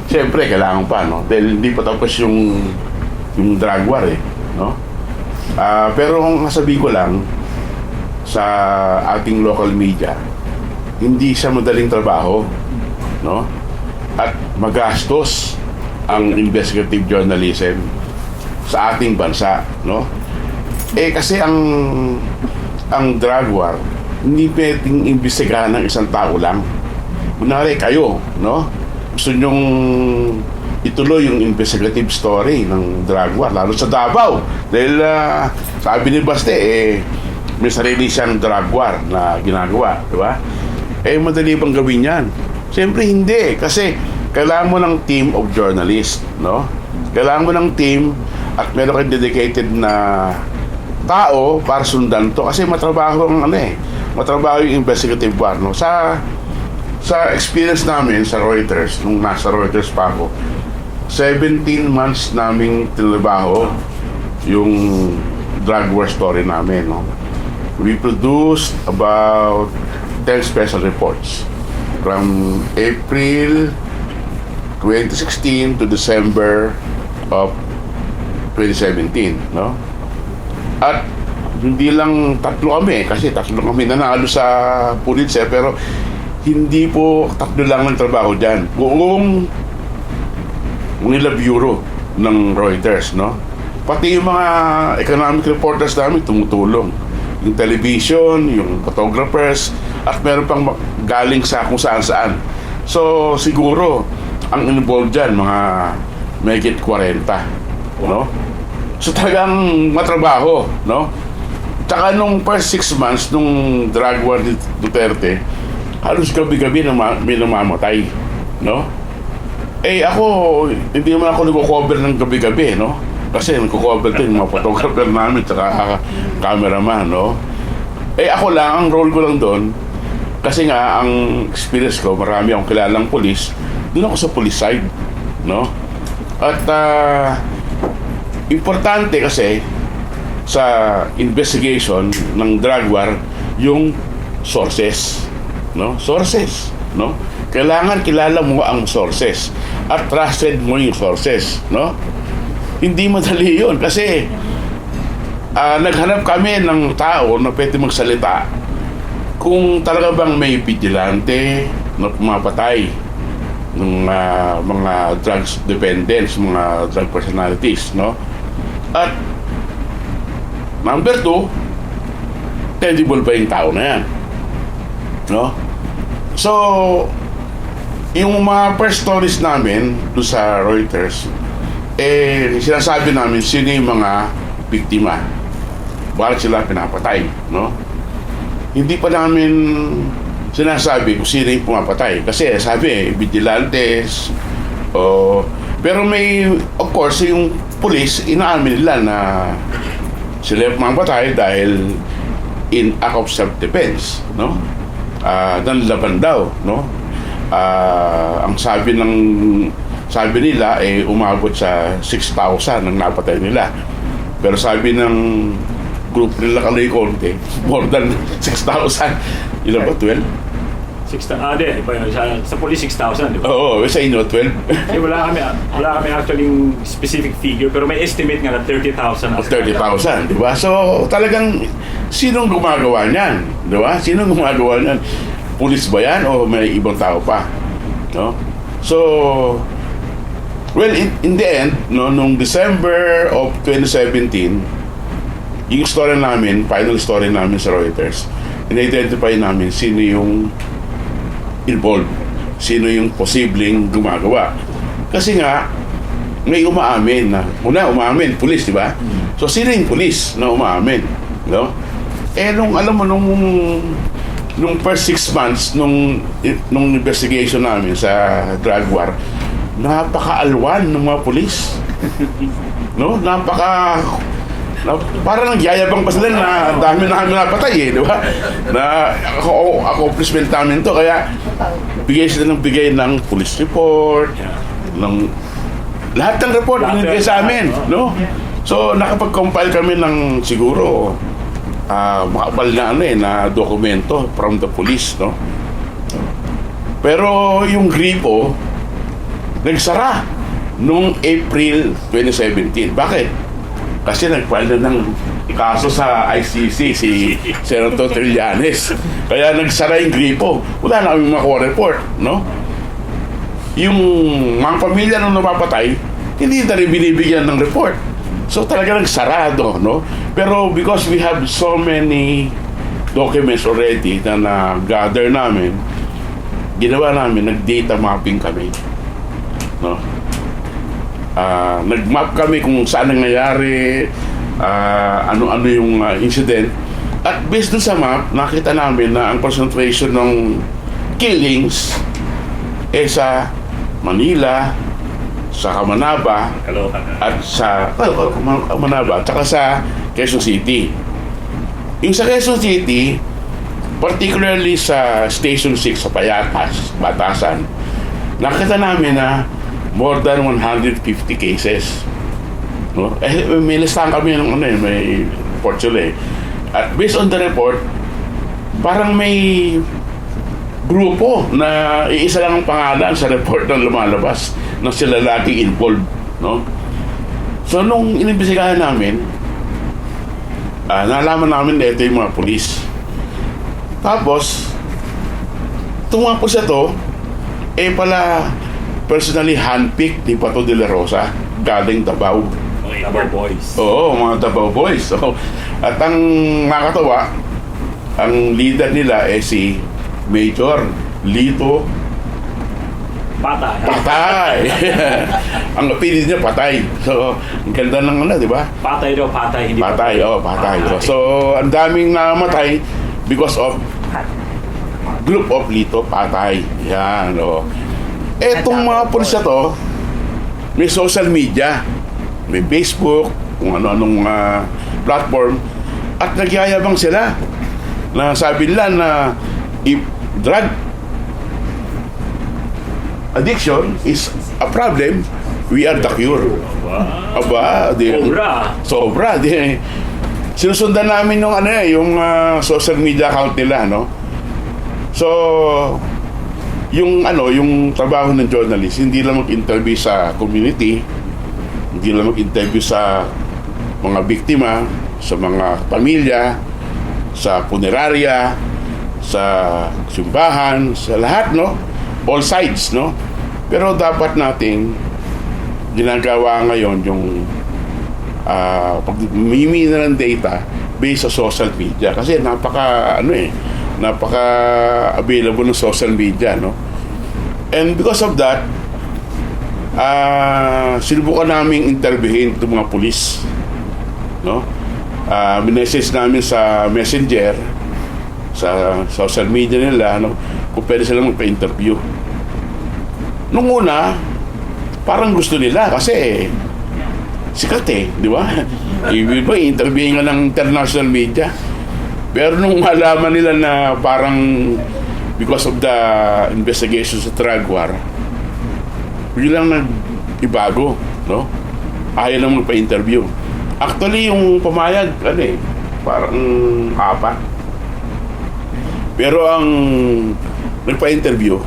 Siyempre, kailangan pa, no? Dahil hindi pa tapos yung drug war, eh, no? Pero kung sasabihin ko lang, sa ating local media, hindi siya madaling trabaho, no? At magastos ang investigative journalism sa ating bansa, no? Kasi ang drug war, hindi pwedeng imbestigahan ng isang tao lang. Kunwari kayo, no? Gusto nyong ituloy yung investigative story ng drug war, lalo sa Davao. Dahil sabi ni Baste, may sarili siyang drug war na ginagawa, di ba? Madali bang gawin yan? Siyempre hindi, kasi kailangan mo ng team of journalists, no? Kailangan mo ng team at meron kang dedicated na tao para sundan to, kasi matrabaho matrabaho yung investigative war, no? Sa experience namin sa Reuters, nung nasa Reuters pa ako, 17 months naming tinrabaho yung drug war story namin, no? We produced about 10 special reports from April 2016 to December of 2017, no? At hindi lang tatlo kami, kasi tatlo kami nanalo sa Pulitzer, pero hindi po tatlo lang ng trabaho dyan. Buong nila bureau ng Reuters, no? Pati yung mga economic reporters namin tumutulong. Yung television, yung photographers, at meron pang galing sa kung saan-saan. So, siguro, ang involved dyan, mga megit 40, no? So, talagang matrabaho, no? Tsaka nung first 6 months, nung drug war ni Duterte, halos gabi-gabi may namamatay, no? Ako, hindi naman ako nag-cover ng gabi-gabi, no? Kasi nag-cover din mga photographer namin, tsaka cameraman, no? Ako lang, ang role ko lang doon, kasi nga, ang experience ko, marami akong kilalang police, doon ako sa police side, no? At, importante kasi, sa investigation ng drug war, yung sources, no? Sources, no? Kailangan kilala mo ang sources at trusted mo yung sources, no? Hindi madali yun kasi naghanap kami ng tao na pwede magsalita kung talaga bang may vigilante na pumapatay ng mga drugs dependents, mga drug personalities, no? At number 2, credible ba yung tao na yan, no? So, yung mga first stories namin doon sa Reuters, sinasabi namin sino yung mga biktima, bakit sila pinapatay, no? Hindi pa namin sinasabi kung sino yung pumapatay, kasi sabi, vigilantes, pero may, of course, yung police, inaamin nila na sila yung pumapatay dahil in act of self-defense, no? Nanlaban daw, no? Ang sabi nila umabot sa 6,000 ang napatay nila. Pero sabi ng group nila Kaloy Conte, more than 6,000. Ilan ba? 12? 6,000. Sa police 6,000, di ba? Oo, sa inyo 12. Wala kami actually specific figure, pero may estimate nga na 30,000. 30,000, di ba? So, talagang sinong gumagawa niyan? Di ba? Sinong gumagawa niyan? Pulis ba yan o may ibang tao pa? No? So, well, in the end, no, nung December of 2017, yung story namin, final story namin sa Reuters, in-identify namin sino yung involved, sino yung posibleng gumagawa. Kasi nga, may umaamin na, umaamin, pulis, di ba? So, sino yung pulis na umaamin? No? Nung first 6 months nung investigation namin sa drug war, napakaalwan ng mga pulis. no? Parang nagyayabang pa sila na ang dami na kami napatay di ba? Na accomplishment namin to, kaya bigay sila ng bigay ng police report, ng lahat ng report binigay sa amin, no? So nakapag-compile kami ng siguro makapal na na dokumento from the police, no? Pero yung gripo nagsara noong April 2017. Bakit? Kasi nag-file na ng kaso sa ICC si Senator Trillanes. Kaya nagsara yung gripo. Wala na kami makuha report, no? Yung mga pamilya nung napapatay, hindi na rin binibigyan ng report. So talaga nagsarado, no? Pero because we have so many documents already na na-gather namin, ginawa namin, nag-data mapping kami, no? Nag-map kami kung saan nangyayari, ano-ano yung incident. At based dun sa map, nakita namin na ang concentration ng killings sa Manila, sa Kamanaba, at sa Kamanaba, at saka sa Quezon City. Yung sa Quezon City, particularly sa Station 6 sa Payatas, Batasan, nakita namin na more than 150 cases, no? May listahan kami ng may report sila eh. At based on the report, parang may grupo na iisa lang ang pangalan sa report na lumalabas na sila laging involved, no? So nung inimbestigahan namin, nalaman namin na ito yung mga pulis. Tapos tumapos siya to, pala personally handpicked ni Pato de la Rosa galing Davao. Davao Boys. Oo, mga Davao Boys. So, at ang nakakatawa, ang leader nila si Major Lito Patay. Ang opinion niya Patay. So, ang ganda ng di ba? Patay daw, patay. Hindi Patay, patay. So, ang daming namatay because of group of Lito Patay. Yan, etong mga pulis na to, may social media, may Facebook, kung ano-anong platform, at nagyayabang sila na sabi nila na if drug addiction is a problem, we are the cure. Aba, sobra. Sinusundan namin yung social media account nila, no? So, yung trabaho ng journalist, hindi lang mag-interview sa community, hindi lang mag-interview sa mga biktima, sa mga pamilya, sa punerarya, sa simbahan, sa lahat, no? All sides, no? Pero dapat nating ginagawa ngayon yung pag-mimina ng data based sa social media. Kasi napaka-available ng social media, no? And because of that, sinubukan namin interviewin itong mga pulis, no? Minessage namin sa messenger, sa social media nila, no? Kung pwede silang magpa-interview. Nung una, parang gusto nila kasi sikat di ba? Ibig ba, interviewin nga ng international media. Pero nung malaman nila na parang because of the investigation sa drug war, biglang nag-ibago, no? Ayaw na magpa-interview. Actually, yung pumayag, parang 4. Pero ang nagpa-interview,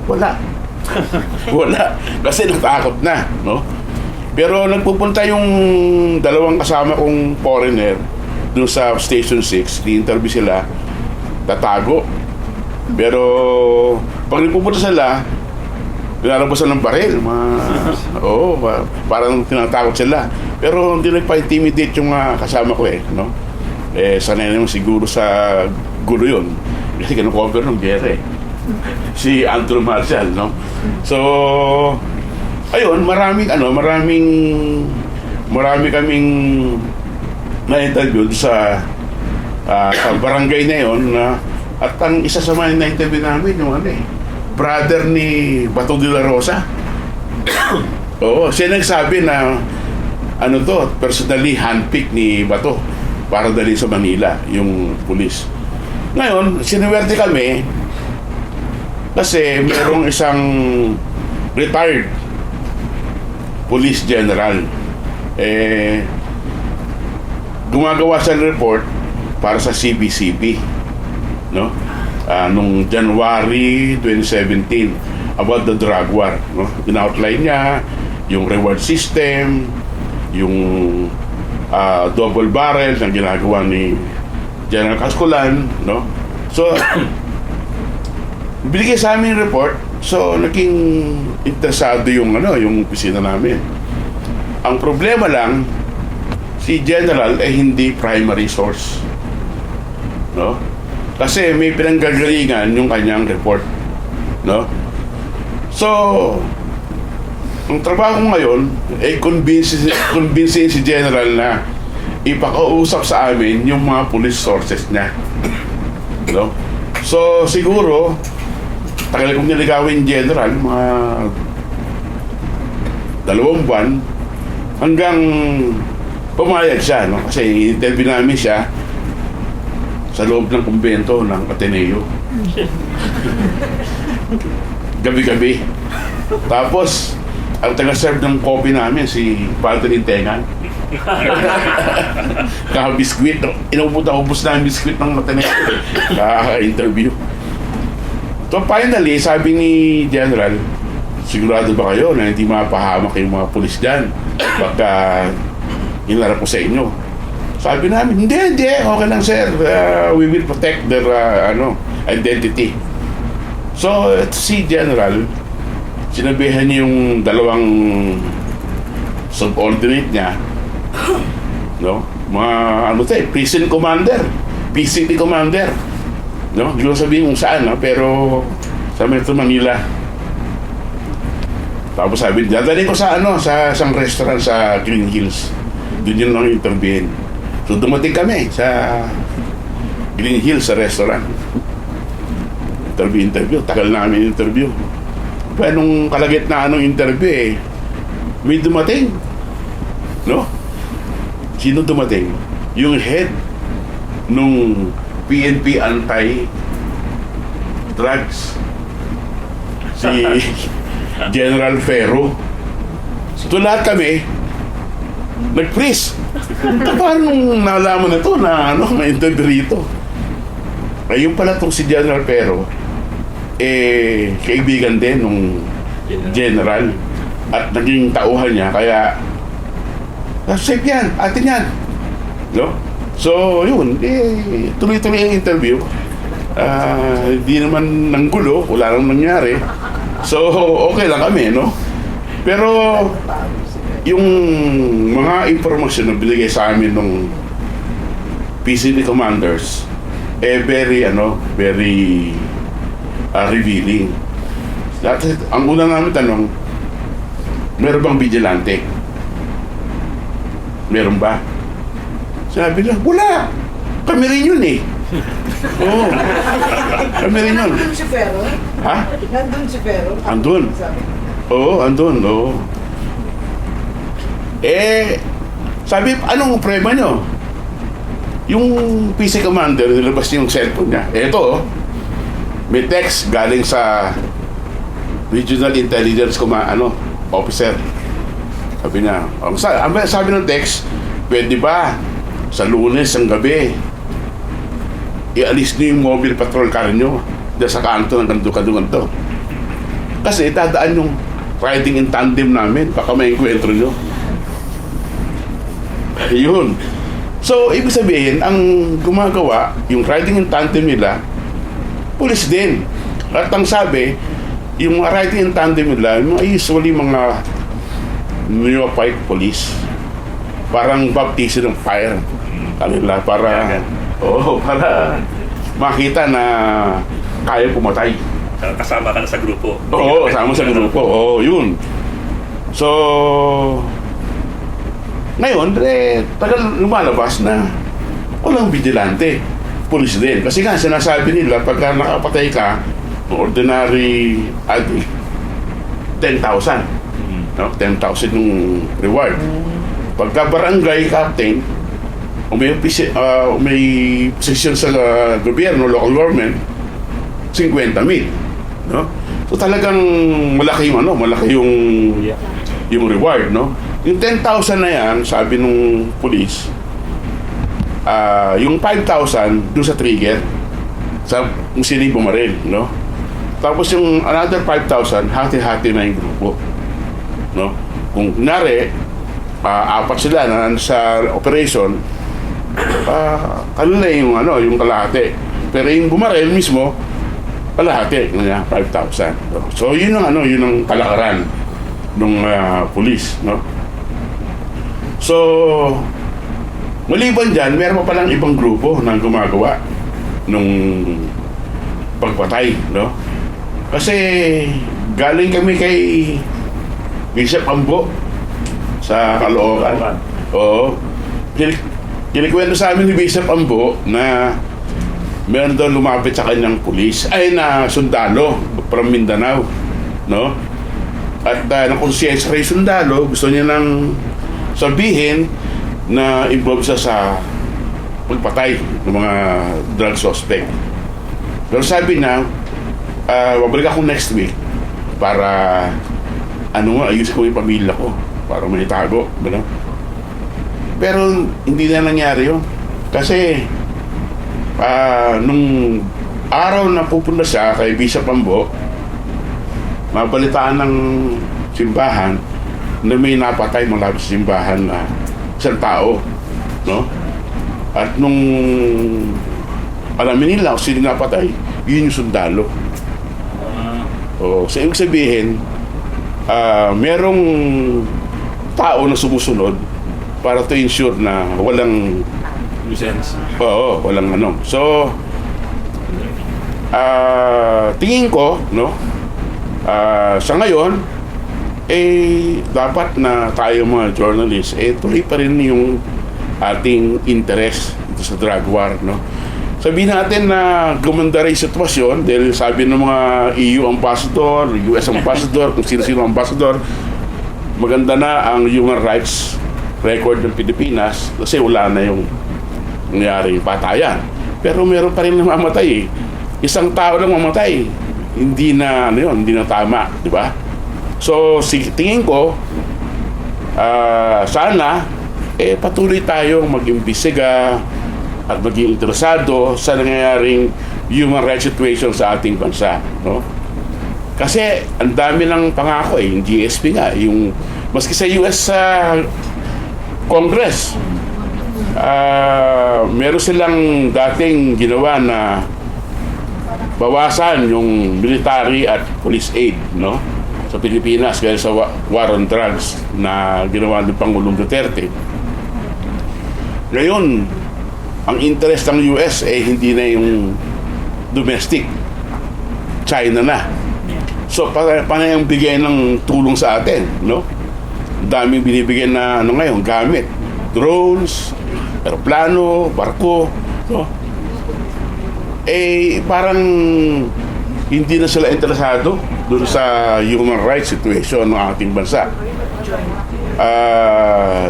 wala. Wala. Kasi natakot na, no? Pero nagpupunta yung dalawang kasama kong foreigner doon sa Station 6, di-interview sila, tatago. Pero pag nagpupunta sila, pinalabasan ng baril. Parang tinatakot sila. Pero hindi nagpa-intimidate yung kasama ko no? Sanay naman siguro sa gulo yun. Kasi kinu-cover ng gera si Andrew Marshall, no? So, ayun, marami kaming na-interview sa barangay na yun, at ang isa sa mga na-interview namin yung brother ni Bato de la Rosa. Oo, siya nagsabi na ano to, personally handpick ni Bato para dali sa Manila, yung pulis. Ngayon, sinuwerte kami kasi merong isang retired police general. Gumagawa siya ng report para sa CBCP, no? Nung January 2017 about the drug war, no? In-outline niya yung reward system, yung double barrel na ginagawa ni General Cascolan, no? So binigay sa amin yung report. So naging interesado yung yung opisina namin. Ang problema lang, si General hindi primary source, no? Kasi may pinanggagalingan yung kanyang report, no? So ang trabaho ko ngayon convince si General na ipakausap sa amin yung mga police sources niya, no? So siguro tagal kong niligawin General, mga 2 buwan, hanggang pumayag siya, no? Kasi interview namin siya sa loob ng kumbento ng Ateneo. Gabi-gabi. Tapos ang taga-serve ng coffee namin si Padre Integan. Kaka-biskwit, inubos na ang biskwit ng Ateneo. Kaka-interview. So finally, sabi ni General, sigurado ba kayo na hindi mapahamak yung mga pulis dyan pagka hinarap ko sa inyo? Sabi namin, hindi, okay lang sir, we will protect their identity. So si General, sinabihan niya yung 2 subordinate niya, no? Mga prison commander, PCT commander, no? Hindi ko sabihin kung saan, no? Pero sa Metro Manila. Tapos sabi, dadali ko sa sa isang restaurant sa Green Hills. Doon yun lang interviewin. So dumating kami sa Green Hills sa restaurant. Interview. Tagal namin interview. Pero nung kalagitnaan ng interview may dumating. No? Sino dumating? Yung head nung PNP anti-drugs. Si General Ferro. So lahat kami nag-freeze. Paano nalaman na to na may interview rito? Ayun pala tong si General Ferro, kaibigan din nung General at naging tauhan niya, kaya safe yan, atin yan, no? So yun, tuloy-tuloy ang interview. Hindi naman ng gulo, wala nang nangyari. So okay lang kami, no? Pero yung mga impormasyon na binigay sa amin ng PCT commanders, very revealing. Ang una namin tanong, meron bang vigilante? Meron ba? Sabi nila, wala! Kami rin yun Oo. Kami rin yun. Nandun si Ferro? Ha? Nandun si Ferro? Andun. Oo, andun. Sabi, anong problema nyo? Yung PC commander, nilabas yung cellphone niya. Eto, may text galing sa Regional Intelligence Officer. Sabi niya, sabi ng text, pwede ba sa Lunes ang gabi ialis niyo yung mobile patrol car niyo dyan sa kanto ng kanto. Kasi dadaan yung riding in tandem namin, baka may enkwentro nyo. Yun. So, ibig sabihin, ang gumagawa, yung riding in tandem nila, pulis din. At ang sabi, yung mga riding in tandem nila, usually mga neophyte police. Parang baptism ng fire. Kanila, para makita na kaya pumatay. Kasama ka na sa grupo. Oo, kasama sa grupo. Oo, yun. So, ngayon, tagal lumalabas na walang vigilante. Pulis din. Kasi nga, sinasabi nila, pagka nakapatay ka, ordinary addict, 10,000. No? 10,000 yung reward. Pagka barangay captain, o may posisyon sa gobyerno, local government, 50,000. No? So talagang malaki yung yung reward, no? Yung 10,000 na yan, sabi nung police, yung 5,000 dun sa trigger, sa kung sino yung bumaril, no? Tapos yung another 5,000, hati-hati na yung grupo, no? Kung kunwari, apat sila na sa operation, kanila yung kalahati. Pero yung bumaril mismo, kalahati, 5,000. So yun ang kalakaran ng police, no? So maliban dyan, meron pa palang ibang grupo na gumagawa nung pagpatay, no? Kasi galing kami kay Bishop Ambo sa Caloocan. Oo. Kinikwento sa amin ni Bishop Ambo na meron daw lumapit sa kanyang pulis, na sundalo from Mindanao, no? At nakonsensya kay sundalo, gusto niya nang sabihin na involved siya sa pagpatay ng mga drug suspect. Pero sabi na, babalik ako next week para ayusin ko yung pamilya ko para may tago, gano'n. Pero hindi na nangyari yun. Kasi nung araw na pupunta siya kay Bishop Ambo, mabalitaan ng simbahan na may napatay malapit sa simbahan na isang tao, no? At nung alamin nila kung sino napatay, yun yung sundalo. So ibig sabihin, merong tao na sumusunod para to ensure na walang Nuisance. Oo, walang So, tingin ko, no, sa ngayon, dapat na tayo mga journalists, tuloy pa rin yung ating interest dito sa drug war, no. Sabihin natin na gumanda rin yung sitwasyon dahil sabi ng mga EU ambassador, US ambassador, kung sino-sino ambassador, maganda na ang human rights record ng Pilipinas kasi wala na yung nangyari patayan. Pero meron pa rin namamatay. Isang tao lang mamatay. Hindi na hindi na tama, di ba? So, tingin ko sana patuloy tayong mag-imbestiga at maging interesado sa nangyayaring human rights situation sa ating bansa, no? Kasi ang dami ng pangako yung GSP nga, yung maski sa US Congress, meron silang dating ginawa na bawasan yung military at police aid, no, sa Pilipinas kaya sa war on drugs na ginawa ng Pangulong Duterte. Ngayon, ang interest ng US hindi na yung domestic, China na. So panay ang bigay ng tulong sa atin, no? Daming binibigyan na ngayon gamit, drones, aeroplano, barko, no? Parang hindi na sila interesado doon sa human rights situation ng ating bansa.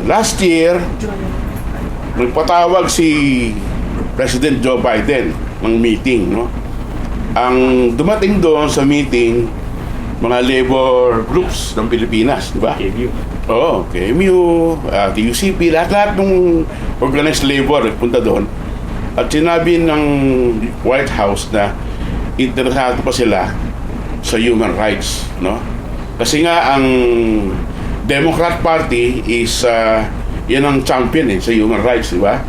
Last year, nagpatawag si President Joe Biden ng meeting, no? Ang dumating doon sa meeting, mga labor groups ng Pilipinas, di ba? Oo, KMU, TUCP, lahat-lahat ng organized labor nagpunta doon. At sinabi ng White House na interesado pa sila sa human rights, no? Kasi nga ang Democrat Party is yan ang champion sa human rights, di ba?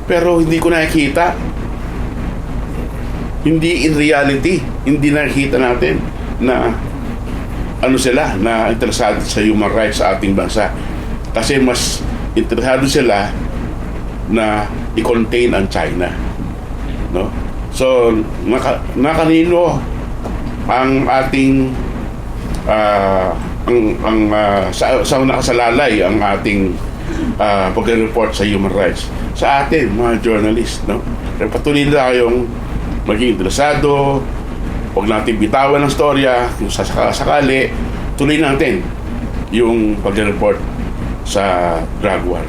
Pero hindi ko nakikita. Hindi in reality, hindi nakikita natin na sila na interesado sa human rights sa ating bansa. Kasi mas interesado sila na i-contain ang China, no? So nakanino ang ating sa nakasalalay ang ating pagre-report sa human rights sa atin mga journalists, no? Kaya patuloy na kayong maging interesado. Huwag natin bitawan ng storya kung sakali, tuloy natin yung pag-report sa drug war.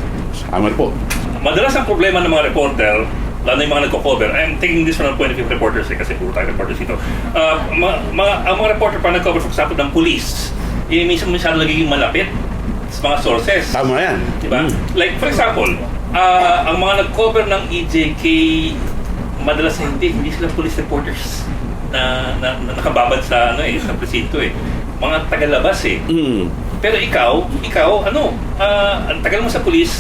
Amal po. Madalas ang problema ng mga reporter, lalo yung mga nagko-cover, I'm taking this from the point of view of reporters kasi puro tayo reporters ito. Ang mga reporter pa nag-cover, for example, ng police, minsan masyado nagiging malapit sa mga sources. Tama yan. Diba? Like, for example, ang mga nag-cover ng EJK, madalas hindi sila police reporters na nakababad sa sa presinto mga tagalabas Pero ikaw ang tagal mo sa police,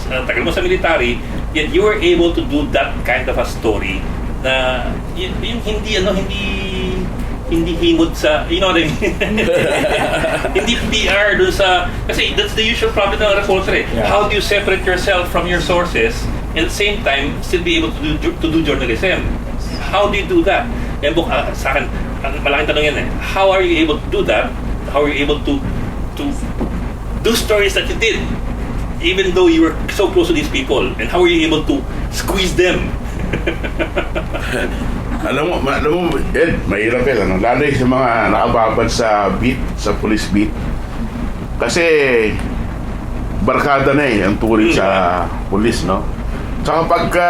ang tagal mo sa military, yet you were able to do that kind of a story na yung hindi himod sa, you know what I mean? Hindi PR dun sa, kasi that's the usual problem ng reporter Yeah. How do you separate yourself from your sources and at the same time still be able to do journalism? How do you do that? Yan po, sa akin, malaking tanong yan How are you able to do that? How are you able to do stories that you did even though you were so close to these people? And how are you able to squeeze them? Alam mo, Ed, mahirap yan, lalo yung sa mga nakababad sa beat, sa police beat. Kasi, barkada na ang turing sa police, no? Tsaka pagka,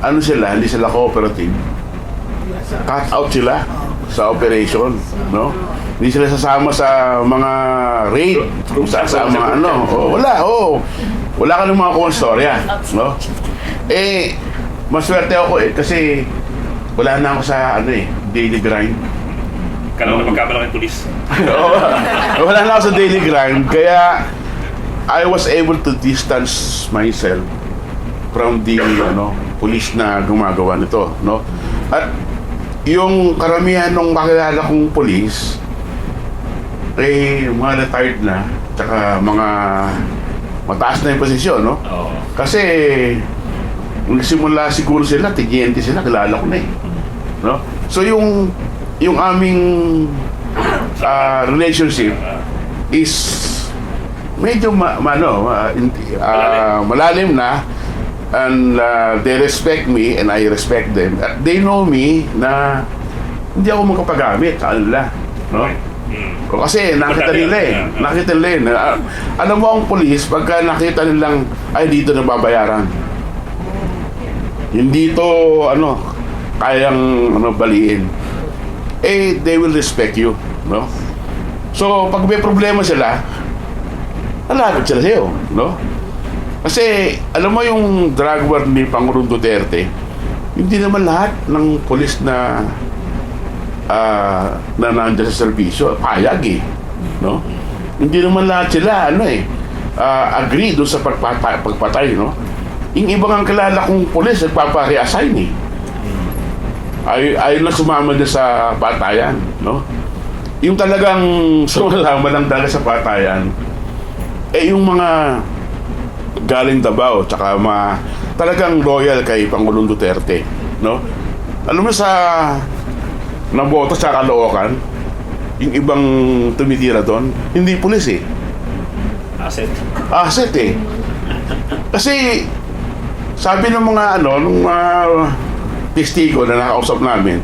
hindi sila cooperative, cut out sila sa operation, no? Hindi sila sasama sa mga raid, sa mga wala ka ng mga konstorya, no? Maswerte ako kasi wala na ako sa daily grind. Kala na magkabala ng police. Wala na ako sa daily grind, kaya I was able to distance myself from the police na gumagawa nito, no? At yung karamihan ng makilala kong police mga retired na, tsaka mga mataas na yung posisyon, no? Oh. Kasi nagsimula siguro sila, tigyente sila, kilala ko na no? So yung aming relationship is medyo malalim na, and they respect me and I respect them. At they know me na hindi ako magkapagamit sa kanila, no? Kasi nakita nila alam mo ang police, pagka nakita nilang dito na babayaran, hindi to kayang baliin, they will respect you, no? So pag may problema sila, lalapit sila sa'yo, no? Kasi alam mo yung drug war ni Pangulong Duterte, hindi naman lahat ng police na nandiyan sa serbisyo payag no? Hindi naman lahat sila agree doon sa pagpatay, no? Yung ibang ang kilala kong police nagpapa-reassign ayaw na sumama din sa patayan, no? Yung talagang sumama lang talaga sa patayan yung mga galing Davao, tsaka talagang loyal kay Pangulong Duterte, no? Alam mo sa naboto sa Caloocan, yung ibang tumitira doon, hindi pulis Asset. Kasi sabi ng mga nung mga testigo na nakausap namin,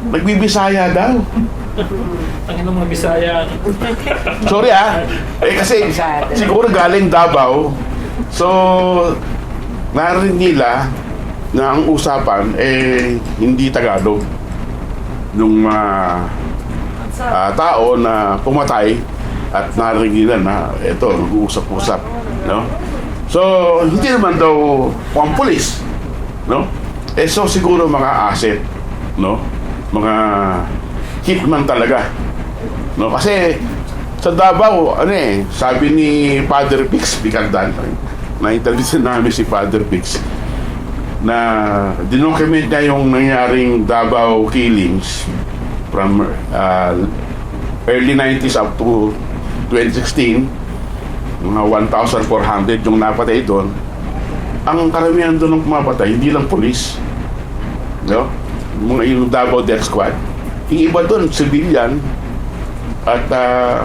nagbibisaya daw. Ang mga Bisaya. Sorry kasi siguro galing Davao, so narinig nila na ang usapan hindi Tagalog nung tao na pumatay, at narinig nila na ito nag-uusap-usap, no? So hindi naman daw pang pulis, no? So siguro mga asset, no? Mga hitman talaga, no? Kasi sa Davao sabi ni Father Pix Picardan, na-interview namin si Father Pix, na dinocument niya yung nangyaring Davao killings from early 90s up to 2016, mga 1,400 yung napatay doon. Ang karamihan doon ng pumapatay, hindi lang police, no? Yung Davao Death Squad, yung iba doon civilian, at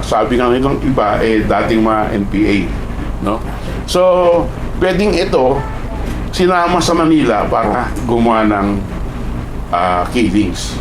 sabi nga nilang iba dating mga NPA, no? So pwedeng ito sinama sa Manila para gumawa ng killings.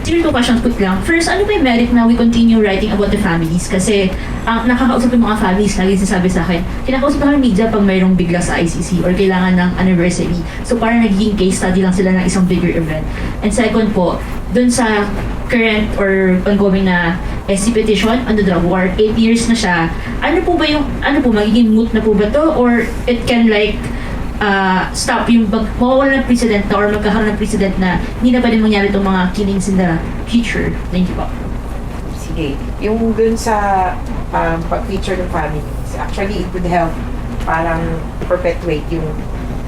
Two questions quick lang. First, ano ba yung merit na we continue writing about the families? Kasi nakakausap yung mga families, lagi sinasabi sa akin, kinakausap na kami media pag mayroong bigla sa ICC or kailangan ng anniversary. So parang nagiging case study lang sila ng isang bigger event. And second po, dun sa current or ongoing na SC petition on the drug war, 8 years na siya. Ano po magiging moot na po ba to? Or it can like stop yung mawawala ng precedent na or magkakaroon ng precedent na hindi na pwede mangyari itong mga killings in the future. Thank you po. Sige. Yung dun sa pag-feature ng families, actually it would help parang perpetuate yung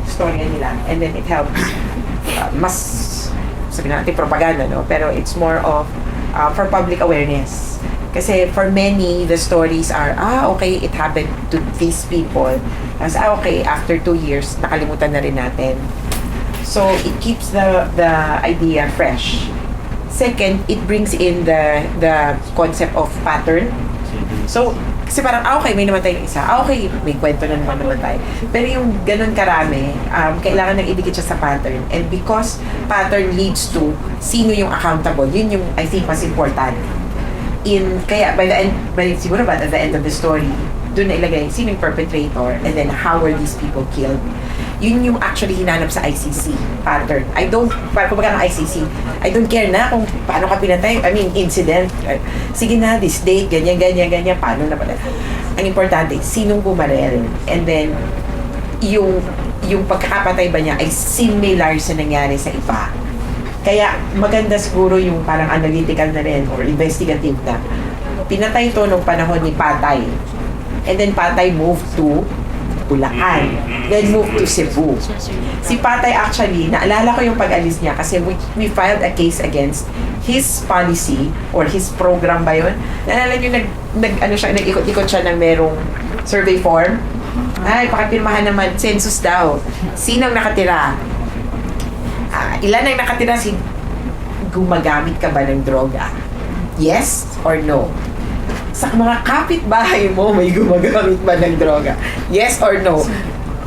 storya nila. And then it helps mas sabihin natin propaganda, no? Pero it's more of for public awareness. Kasi for many, the stories are, okay, it happened to these people. As okay, after 2 years, nakalimutan na rin natin. So, it keeps the idea fresh. Second, it brings in the concept of pattern. So, kasi parang, okay, may namatay ng isa. Okay, may kwento na naman namatay. Pero yung ganun karami, kailangan nang idikit siya sa pattern. And because pattern leads to sino yung accountable, yun yung, I think, mas important. Kaya siguro at the end of the story, doon na ilagay sino yung perpetrator and then how were these people killed. Yun yung actually hinanap sa ICC pattern. Kumbaga ng ICC, I don't care na kung paano ka pinatay. I mean, incident. Sige na, this date, ganyan, paano na pala. Ang importante, sinong bumarel. And then, yung pagkakapatay ba niya ay similar sa nangyari sa iba. Kaya maganda siguro yung parang analytical na rin or investigative na. Pinatay ito nung panahon ni Patay. And then Patay moved to Bulacan. Then moved to Cebu. Si Patay actually, naalala ko yung pag-alis niya kasi we filed a case against his policy or his program ba yun? Naalala niyo nag-ikot-ikot siya ng merong survey form? Ay, pakipirmahan naman, census daw. Sinong nakatira? Ilan ang nakatira gumagamit ka ba ng droga? Yes or no? Sa mga kapitbahay mo, may gumagamit ba ng droga? Yes or no?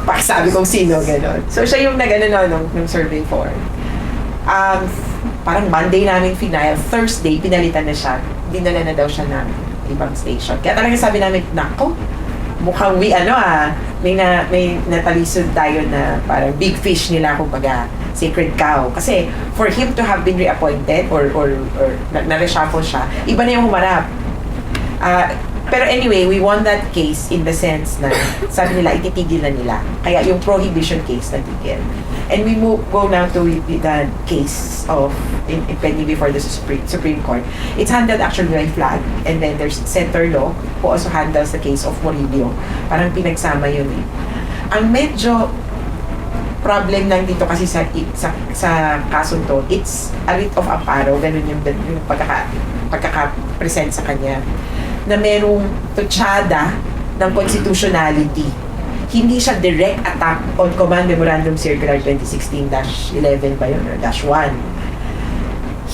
Pakisabi kung sino, gano'n. So, siya yung nung survey form. Parang Monday namin final, Thursday, pinalitan na siya. Dinala na daw siya ng ibang station. Kaya talaga sabi namin, nako, mukhang may natalisod tayo na parang big fish nila, kumbaga, sacred cow. Kasi for him to have been reappointed or na-reshuffle siya, iba na yung humarap. Pero anyway, we won that case in the sense na sabi nila, ititigil na nila. Kaya yung prohibition case natigil. And we go now to the case of pending before the Supreme Court. It's handled actually by Flag, and then there's Senator Law who also handles the case of Murillo. Parang pinagsama yun eh. Ang medyo problem lang dito kasi sa kasong to, it's a writ of amparo, ganun yung pagkaka-present sa kanya, na merong tutsada ng constitutionality. Hindi siya direct attack on Command Memorandum Circular 2016-11 ba yun, or -1.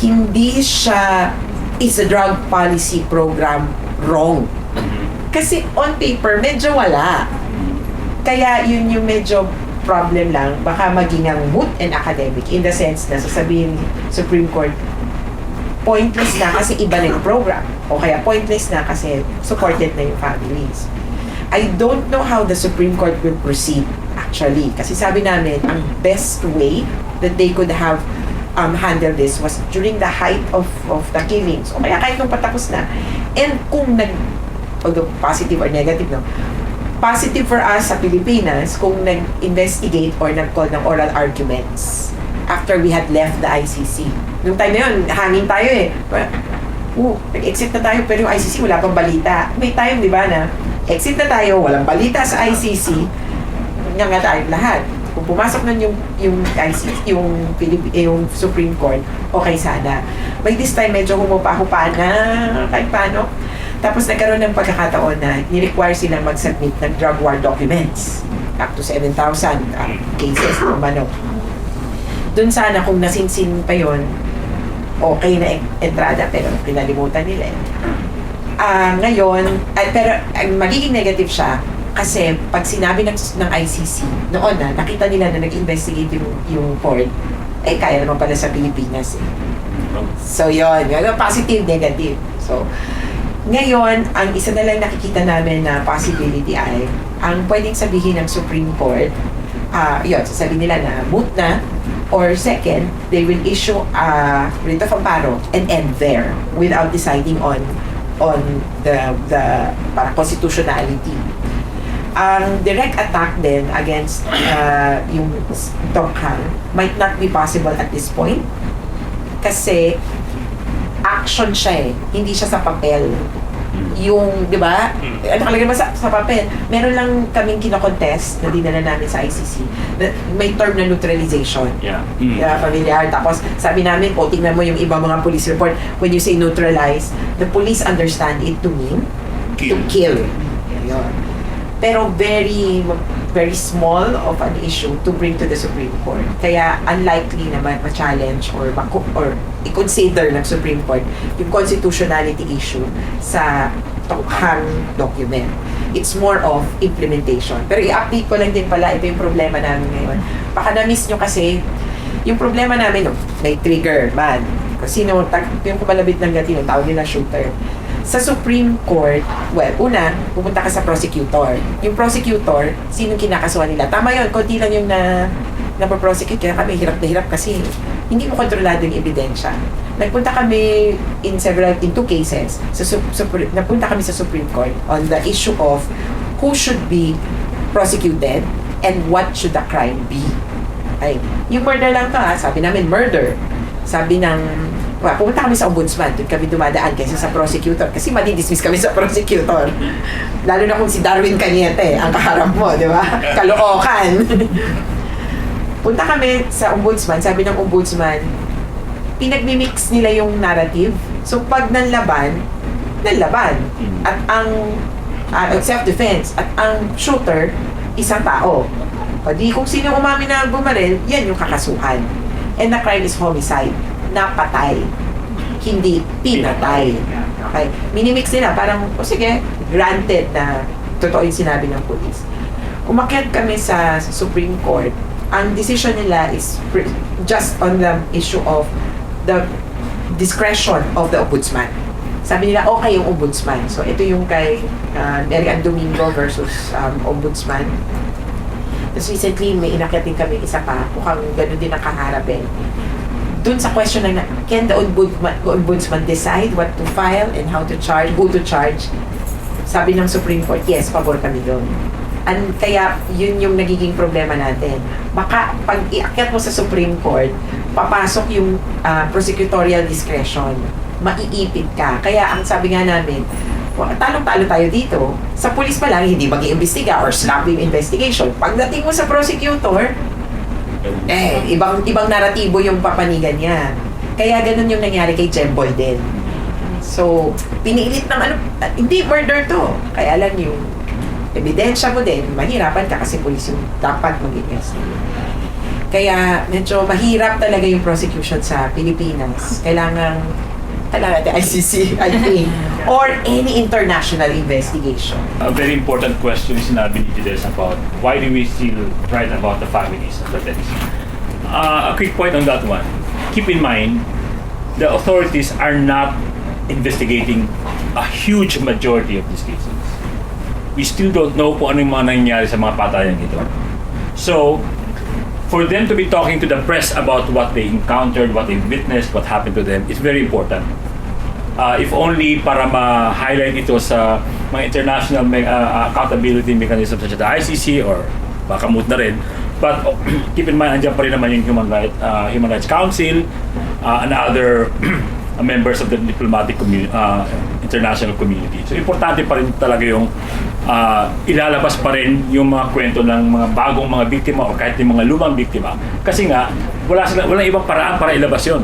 Hindi siya is a drug policy program wrong. Kasi on paper, medyo wala. Kaya yun yung medyo problem lang, baka maging ang moot and academic in the sense na sasabihin Supreme Court, pointless na kasi iba na yung program. O kaya pointless na kasi supported na yung families. I don't know how the Supreme Court will proceed actually. Kasi sabi namin, ang best way that they could have handled this was during the height of the killings. O kaya kahit nung patapos na. And kung although positive or negative, no? Positive for us sa Pilipinas kung nag-investigate or nag-call ng oral arguments after we had left the ICC. Noong time na yun, hangin tayo eh. Nag-exit na tayo pero yung ICC wala pang balita. May time, di ba, na exit na tayo, walang balita sa ICC, nga tayo lahat. Kung pumasok na yung ICC, yung Supreme Court, okay sana. By this time, medyo humupa-hupa na kahit paano. Tapos nagkaroon ng pagkakataon na ni-require silang mag-submit ng drug war documents. Up to 7,000 cases kung ano. Doon sana kung nasinsin pa yon, okay na entrada pero pinalimutan nila. Ngayon, pero magiging negative siya kasi pag sinabi ng ICC, noon nakita nila na nag-investigate yung court, kaya naman pala sa Pilipinas eh. So yon, positive, negative. So ngayon, ang isa na lang nakikita namin na possibility ay ang pwedeng sabihin ng Supreme Court, yun, sasabihin nila na moot na, or second, they will issue a writ of amparo and end there without deciding on the para constitutionality. Ang direct attack din against yung Tokhang might not be possible at this point kasi action siya hindi siya sa papel. Yung, di ba? Nakalagay ba sa papel? Meron lang kaming kinokontest na dinala namin sa ICC na may term na neutralization. Yeah. Familiar. Tapos sabi namin, tingnan mo yung ibang mga police report, when you say neutralize, the police understand it to mean to kill. Yun. Pero very small of an issue to bring to the Supreme Court. Kaya unlikely na ma-challenge or i-consider ng Supreme Court yung constitutionality issue sa Tokhang document. It's more of implementation. Pero i-update ko lang din pala, ito yung problema namin ngayon. Baka na-miss nyo kasi, yung problema namin, may trigger man. Kasi yung kumalabit ng gatino, tawag nila shooter. Sa Supreme Court, well, una, pupunta ka sa prosecutor. Yung prosecutor, sinong kinakasuhan nila? Tama yun, konti lang yung na-prosecute. Kaya kami, hirap na hirap kasi hindi mo kontrolado yung ebidensya. Nagpunta kami in two cases. Napunta kami sa Supreme Court on the issue of who should be prosecuted and what should the crime be. Ay, yung murder lang ka, sabi namin murder. Sabi ng pumunta kami sa ombudsman, doon kami dumadaan kaysa sa prosecutor kasi madidismiss kami sa prosecutor. Lalo na kung si Darwin Cañete ang kaharap mo, di ba? Kalookan. Punta kami sa ombudsman, sabi ng ombudsman, pinagmimix nila yung narrative. So pag nanlaban. At ang self-defense, at ang shooter, isang tao. O di kung sino umamin na bumaril, yan yung kakasuhan. And the crime is homicide. Napatay, hindi pinatay. Okay? Minimix nila, parang, sige, granted na totoo yung sinabi ng police. Umakyat kami sa Supreme Court, ang decision nila is just on the issue of the discretion of the ombudsman. Sabi nila, okay yung ombudsman. So, ito yung kay Mary Ann Domingo versus ombudsman. Tapos recently, may inakyatin kami isa pa, mukhang gano'n din nakaharapin. Dun sa question na, can the ombudsman decide what to file and how to charge, who to charge? Sabi ng Supreme Court, yes, pabor kami doon. Kaya yun yung nagiging problema natin. Baka pag iakyat mo sa Supreme Court, papasok yung prosecutorial discretion. Maiipit ka. Kaya ang sabi nga namin, talong-talo tayo dito. Sa police pa lang, hindi mag-iimbestiga or slap yung investigation. Pagdating mo sa prosecutor, ibang naratibo yung papanigan niya. Kaya ganun yung nangyari kay Jemboy din. So, pinilit ng hindi murder to. Kaya lang yung ebidensya mo din, mahirapan ka kasi police yung dapat mag-investigate. Kaya medyo mahirap talaga yung prosecution sa Pilipinas. Kailangan the ICC, I think, or any international investigation. A very important question is sinabi ni Jides about why do we still write about the families of the deaths. A quick point on that one. Keep in mind, the authorities are not investigating a huge majority of these cases. We still don't know kung ano yung mga nangyayari sa mga patayan ito. So, for them to be talking to the press about what they encountered, what they witnessed, what happened to them, is very important. If only para ma-highlight ito sa mga international accountability mechanisms such as the ICC or baka moot na rin. But keep in mind, andyan pa rin naman yung Human Rights Council and other members of the diplomatic international community. So importante pa rin talaga yung ilalabas pa rin yung mga kwento ng mga bagong mga biktima o kahit yung mga lumang biktima. Kasi nga, walang ibang paraan para ilabas yun.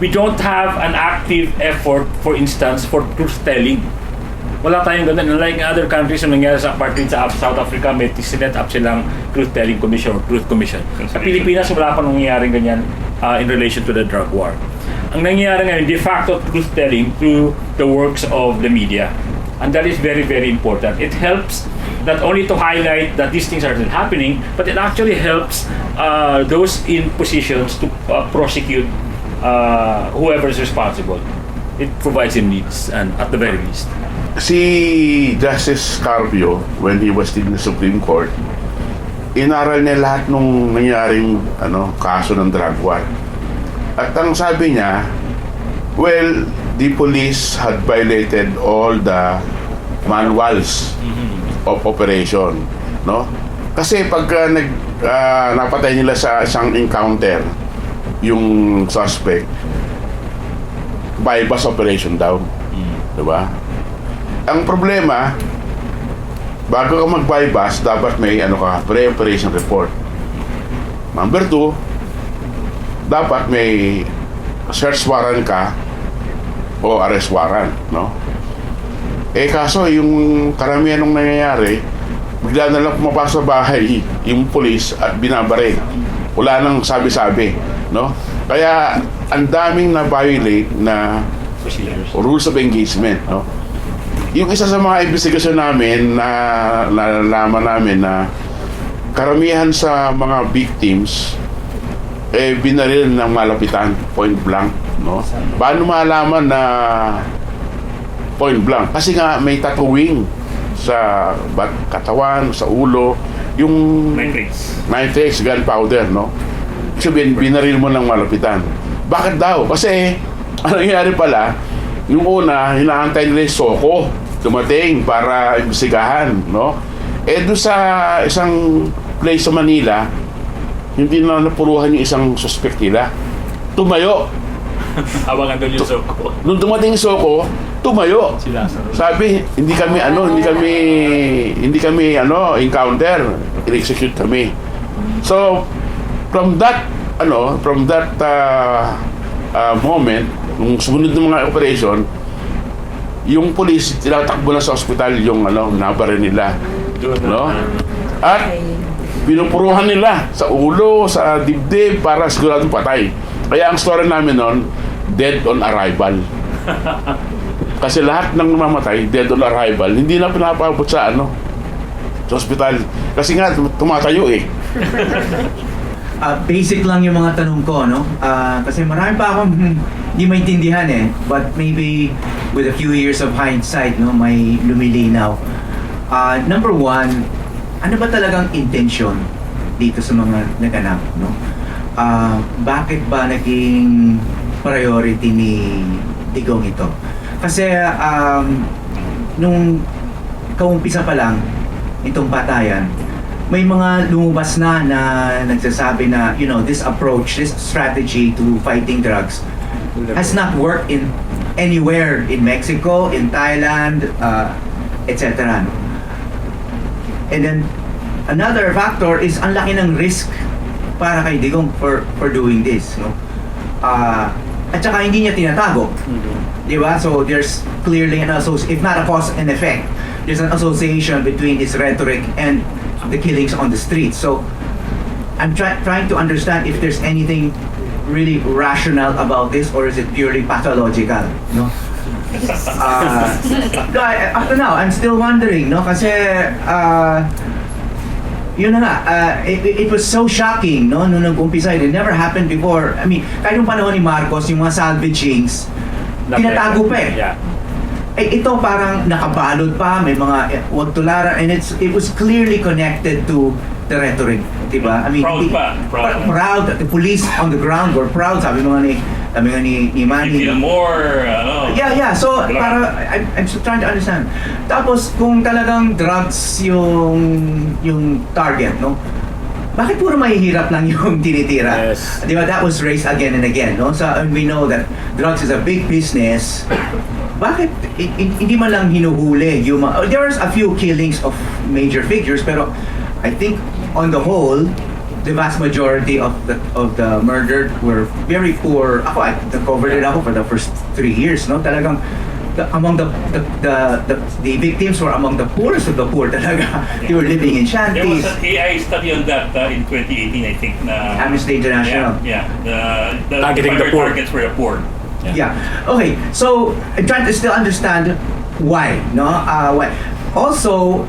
We don't have an active effort, for instance, for truth-telling. Wala tayong ganun. Unlike in other countries, yung nangyari sa apartheid sa South Africa, may sinet up silang truth-telling commission or truth commission. Sa Pilipinas, wala pa nangyayari ganyan in relation to the drug war. Ang nangyayari ngayon, de facto truth-telling through the works of the media. And that is very, very important. It helps not only to highlight that these things are still happening, but it actually helps those in positions to prosecute whoever is responsible. It provides him needs, and at the very least. Si Justice Carpio, when he was in the Supreme Court, inaral niya lahat nung nangyaring kaso ng drug war. At ang sabi niya, well, the police had violated all the manuals of operation, no? Kasi pagka napatay nila sa isang encounter yung suspect, bypass operation daw. Diba? Ang problema, bago ka mag-bypass, dapat may pre-operation report. Number 2, dapat may search warrant ka o arrest warrant, no? Kaso yung karamihan ng nangyayari, bigla na lang pumapasok sa bahay yung police at binabare. Wala nang sabi-sabi, no? Kaya ang daming na-violate na rules of engagement, no? Yung isa sa mga investigasyon namin na nalalaman namin na karamihan sa mga victims binaril ng malapitan, point blank, no? Paano malaman na point blank? Kasi nga may tattooing sa katawan, sa ulo, yung nitrates, gunpowder, no? Sabihin, binaril mo ng malapitan. Bakit daw? Kasi ang nangyari pala, yung una, hinaantay nila yung soko dumating para imbestigahan, no? Doon sa isang place sa Manila, hindi na napuruhan yung isang suspect nila. Tumayo. Hawakan doon yung soko. Nung dumating yung soko, tumayo. Sabi, hindi kami encounter, in-execute kami. So, from that moment, nung sumunod ng mga operation, yung police tinatakbo na sa ospital yung nabare nila, no? At pinupuruhan nila sa ulo, sa dibdib para siguradong patay. Kaya ang story namin noon, dead on arrival. Kasi lahat ng namamatay, dead on arrival, hindi na pinapabot sa sa ospital. Kasi nga tumatayo eh. Basic lang yung mga tanong ko, no? Kasi marami pa akong hindi maintindihan eh. But maybe with a few years of hindsight, no, may lumilinaw. Number one, ano ba talagang intention dito sa mga naganap, no? Bakit ba naging priority ni Digong ito? Kasi nung kaumpisa pa lang itong patayan, may mga lumabas na nagsasabi na, this approach, this strategy to fighting drugs has not worked in anywhere in Mexico, in Thailand, etc. And then another factor is ang laki ng risk para kay Digong for doing this, no? At saka hindi niya tinatago. Di ba? So there's clearly if not a cause and effect, there's an association between his rhetoric and the killings on the streets. So I'm trying to understand if there's anything really rational about this, or is it purely pathological, no? Up to now, I'm still wondering, no? Kasi yun na nga, it was so shocking, no? Nung nag-umpisa, it never happened before. I mean, kahit yung panahon ni Marcos, yung mga salvagings, tinatago pa eh. Yeah. Ito parang nakabalot pa, may mga wag tularan, and it was clearly connected to the rhetoric, diba? I mean, proud. The police on the ground were proud, sabi nga ni Manny. More, Yeah. So, I'm still trying to understand. Tapos, kung talagang drugs yung target, no? Bakit puro mahihirap lang yung tinitira? Yes. Di ba? That was raised again and again, no? So, and we know that drugs is a big business. Bakit hindi man lang hinuhuli yung there are a few killings of major figures, pero I think on the whole, the vast majority of the murdered were very poor. I covered it ako for the first 3 years, no? Talagang among the victims were among the poorest of the poor talaga. They were living in There was shanties. an AI study on that in 2018, I think. Amnesty International. Yeah. The Targeting the poor. targets were the poor. Yeah. Okay. So I'm trying to still understand why, no? Why? Also,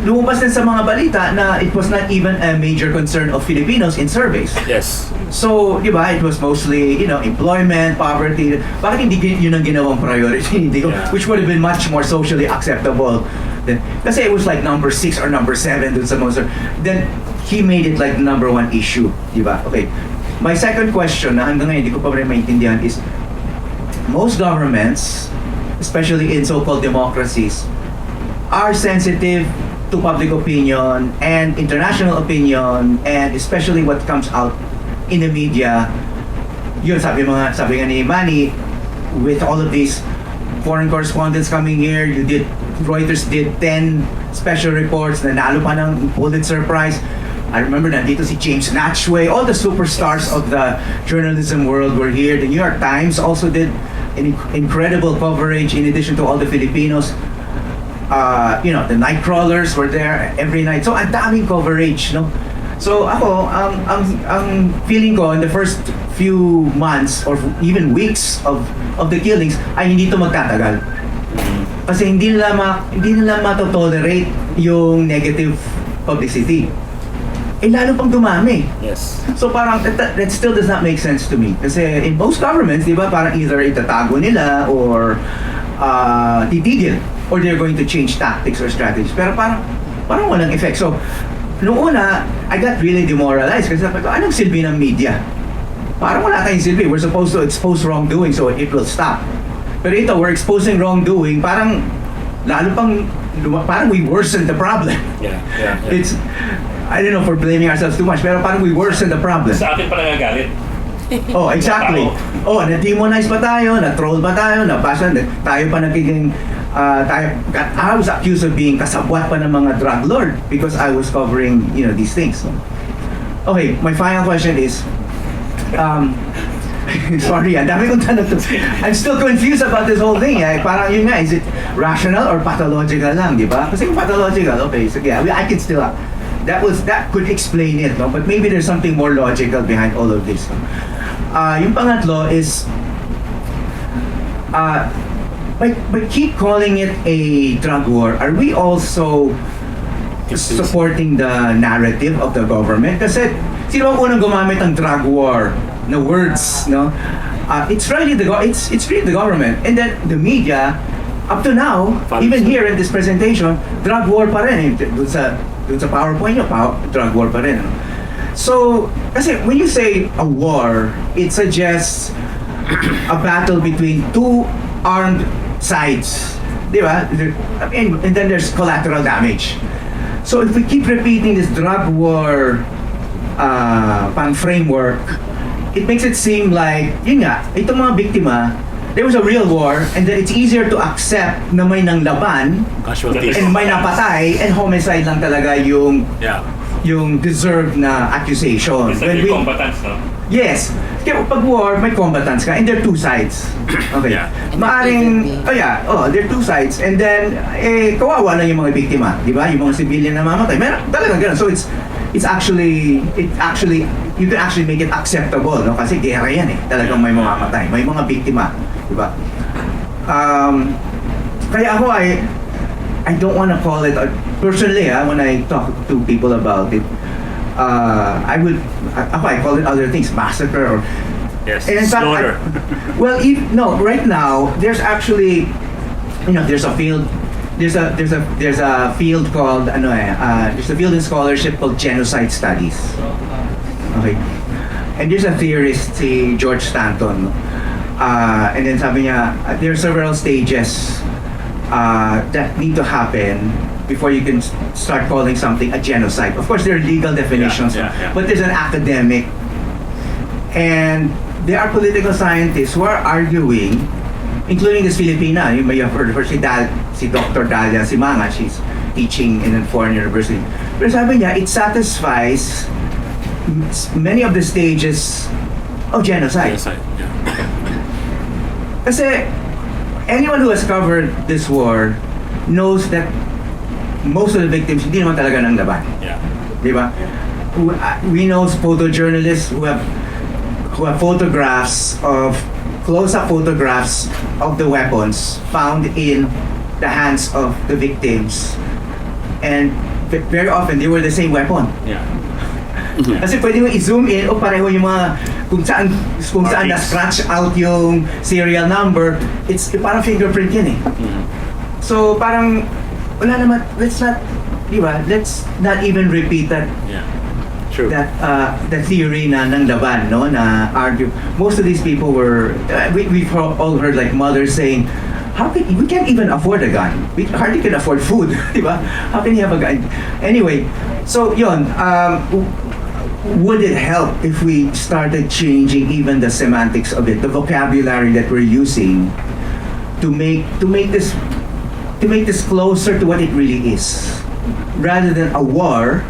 lumabas din sa mga balita na it was not even a major concern of Filipinos in surveys. Yes. So, di ba, it was mostly, employment, poverty. Bakit hindi yun ang ginawang priority? Hindi ko, Yeah. which would have been much more socially acceptable. Kasi it was like number 6 or number 7 dun sa most. Then, he made it like the number 1 issue. Di ba? Okay. My second question na hanggang ngayon hindi ko pa rin maintindihan is, most governments, especially in so-called democracies, are sensitive to public opinion and international opinion, and especially what comes out in the media. Yun, sabi nga ni Manny, with all of these foreign correspondents coming here, Reuters did 10 special reports, nanalo pa ng Pulitzer Prize. I remember nandito si James Natchway, all the superstars of the journalism world were here. The New York Times also did an incredible coverage in addition to all the Filipinos. The night crawlers were there every night. So, ang daming coverage, no? So, ako, ang feeling ko in the first few months or even weeks of the killings ay hindi to magtatagal. Kasi hindi nila matotolerate yung negative publicity. Lalo pang dumami. Yes. So parang that still does not make sense to me. Kasi in most governments, di ba, parang either itatago nila or titigil, or they're going to change tactics or strategies. Pero parang walang effect. So, noong una, I got really demoralized kasi sabi ko, anong silbi ng media? Parang wala tayong silbi. We're supposed to expose wrongdoing so it will stop. Pero ito, we're exposing wrongdoing, parang we worsen the problem. Yeah. It's, I don't know if we're blaming ourselves too much, pero parang we worsen the problem. Sa atin pa nagagalit. Oh, exactly. Oh, na-demonize pa tayo, na-troll pa tayo, tayo pa nagiging, I was accused of being kasabwat pa ng mga drug lord because I was covering, these things. Okay, my final question is, sorry, ang dami kong tanong to. I'm still confused about this whole thing. Parang yun nga, is it rational or pathological lang, di ba? Kasi kung pathological, okay, sige, I can still, that could explain it, no? But maybe there's something more logical behind all of this. Yung pangatlo is, but keep calling it a drug war. Are we also supporting the narrative of the government? Kasi sino ang unang gumamit ng drug war na words, no? It's really the government, and then the media up to now, even here in this presentation, drug war pa rin. Dun sa PowerPoint nyo, drug war pa rin. So, kasi when you say a war, it suggests a battle between two armed sides. Di ba? And then there's collateral damage. So if we keep repeating this drug war framework, it makes it seem like, yun nga, itong mga biktima, there was a real war, and then it's easier to accept na may nanglaban, Casualties. and may napatay, and homicide lang talaga yung deserved na accusation. Isa yung combatants, no? Yes. Kaya pag war, may combatants ka, and there are two sides. Okay. Yeah. Maaring, there are two sides, and then, kawawa lang yung mga biktima, di ba? Yung mga civilian na mamatay. Meron talagang ganun. So it's actually, you can actually make it acceptable, no? Kasi gera yan eh. Talagang may mamamatay, may mga biktima, di ba? Kaya ako I don't want to call it, personally, when I talk to people about it, I call it other things, massacre or... Yes, And in fact, slaughter. right now, there's actually, there's a field called, there's a field in scholarship called genocide studies. Okay. And there's a theorist, si George Stanton, and then sabi niya, there are several stages that need to happen before you can start calling something a genocide. Of course, there are legal definitions, Yeah. but there's an academic, and there are political scientists who are arguing, including this Filipina, you may have heard of her, si Dr. Dalia Simanga, she's teaching in a foreign university. Pero sabi niya, it satisfies many of the stages of genocide. Kasi anyone who has covered this war knows that most of the victims hindi naman talaga nang laban. Yeah. Di ba? We know photojournalists who have photographs of close-up photographs of the weapons found in the hands of the victims, and very often they were the same weapon. Yeah. Kasi pwede mo i-zoom in o pareho yung mga kung saan Markings. na-scratch out yung serial number, it's parang fingerprint yan eh. So parang wala naman, let's not, di ba? Let's not even repeat that Yeah. True. the theory na ng laban, no, na argue. Most of these people were we've all heard like mothers saying, how can we can't even afford a gun, we hardly can afford food. Di ba? How can you have a gun? Anyway, so yon, would it help if we started changing even the semantics of it, the vocabulary that we're using to make this closer to what it really is, rather than a war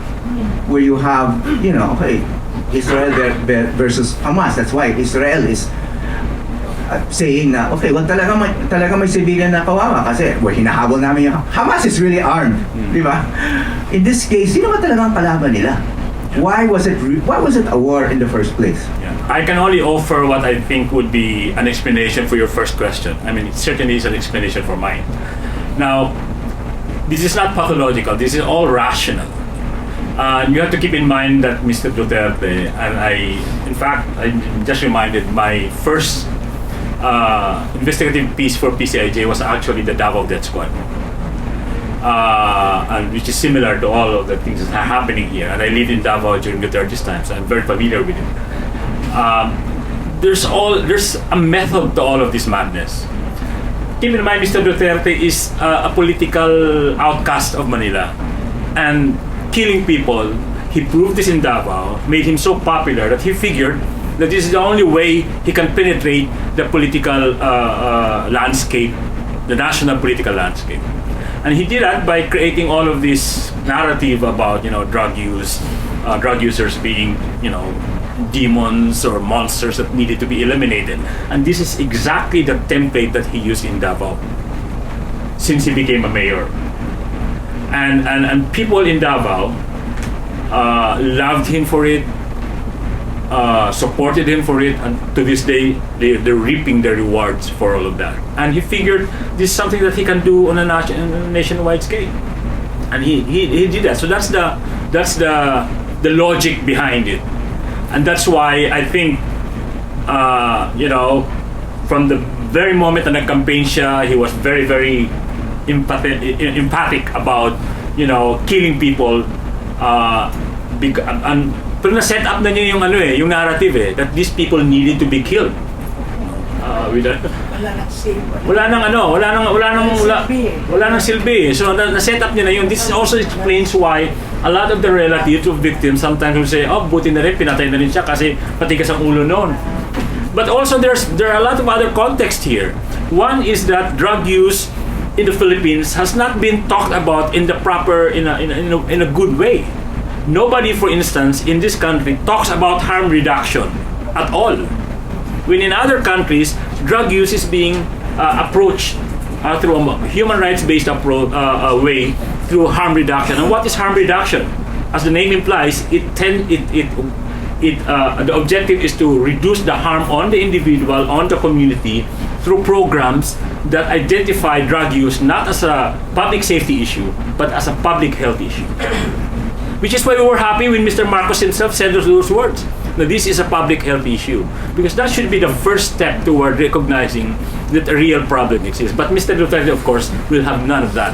where you have, you know, okay, Israel versus Hamas. That's why Israel is saying na, okay, well talaga may civilian na kawawa kasi hinahabol namin yung Hamas is really armed, di ba? In this case, sino ba talagang kalaban nila? Why was it a war in the first place? Yeah. I can only offer what I think would be an explanation for your first question. I mean, it certainly is an explanation for mine. Now, this is not pathological. This is all rational. You have to keep in mind that Mr. Duterte, and I just reminded my first investigative piece for PCIJ was actually the Davao Death Squad, and which is similar to all of the things that are happening here. And I lived in Davao during Duterte's time, so I'm very familiar with it. There's a method to all of this madness. Keep in mind, Mr. Duterte is a political outcast of Manila, and killing people, he proved this in Davao, made him so popular that he figured that this is the only way he can penetrate the political landscape, the national political landscape. And he did that by creating all of this narrative about, you know, drug users being, you know, demons or monsters that needed to be eliminated. And this is exactly the template that he used in Davao since he became a mayor. And people in Davao loved him for it, supported him for it, and to this day they're reaping the rewards for all of that. And he figured this is something that he can do on a nationwide scale, and he did that. So that's the logic behind it, and that's why I think you know, from the very moment na nag-campaign siya, he was very empathic about, you know, killing people, and pero na-set up na niya yung yung narrative that these people needed to be killed. Wala nang silbi. So na-set up niya na yun. This also explains why a lot of the relatives of victims sometimes will say, oh, buti na rin, pinatay na rin siya kasi patigas ang ulo noon. But also there are a lot of other context here. One is that drug use in the Philippines has not been talked about in the proper, in a good way. Nobody, for instance, in this country talks about harm reduction at all. When in other countries, drug use is being approached through a human rights-based way through harm reduction. And what is harm reduction? As the name implies, the objective is to reduce the harm on the individual, on the community, through programs that identify drug use not as a public safety issue, but as a public health issue. Which is why we were happy when Mr. Marcos himself said those words. Now this is a public health issue, because that should be the first step toward recognizing that a real problem exists. But Mr. Duterte, of course, will have none of that.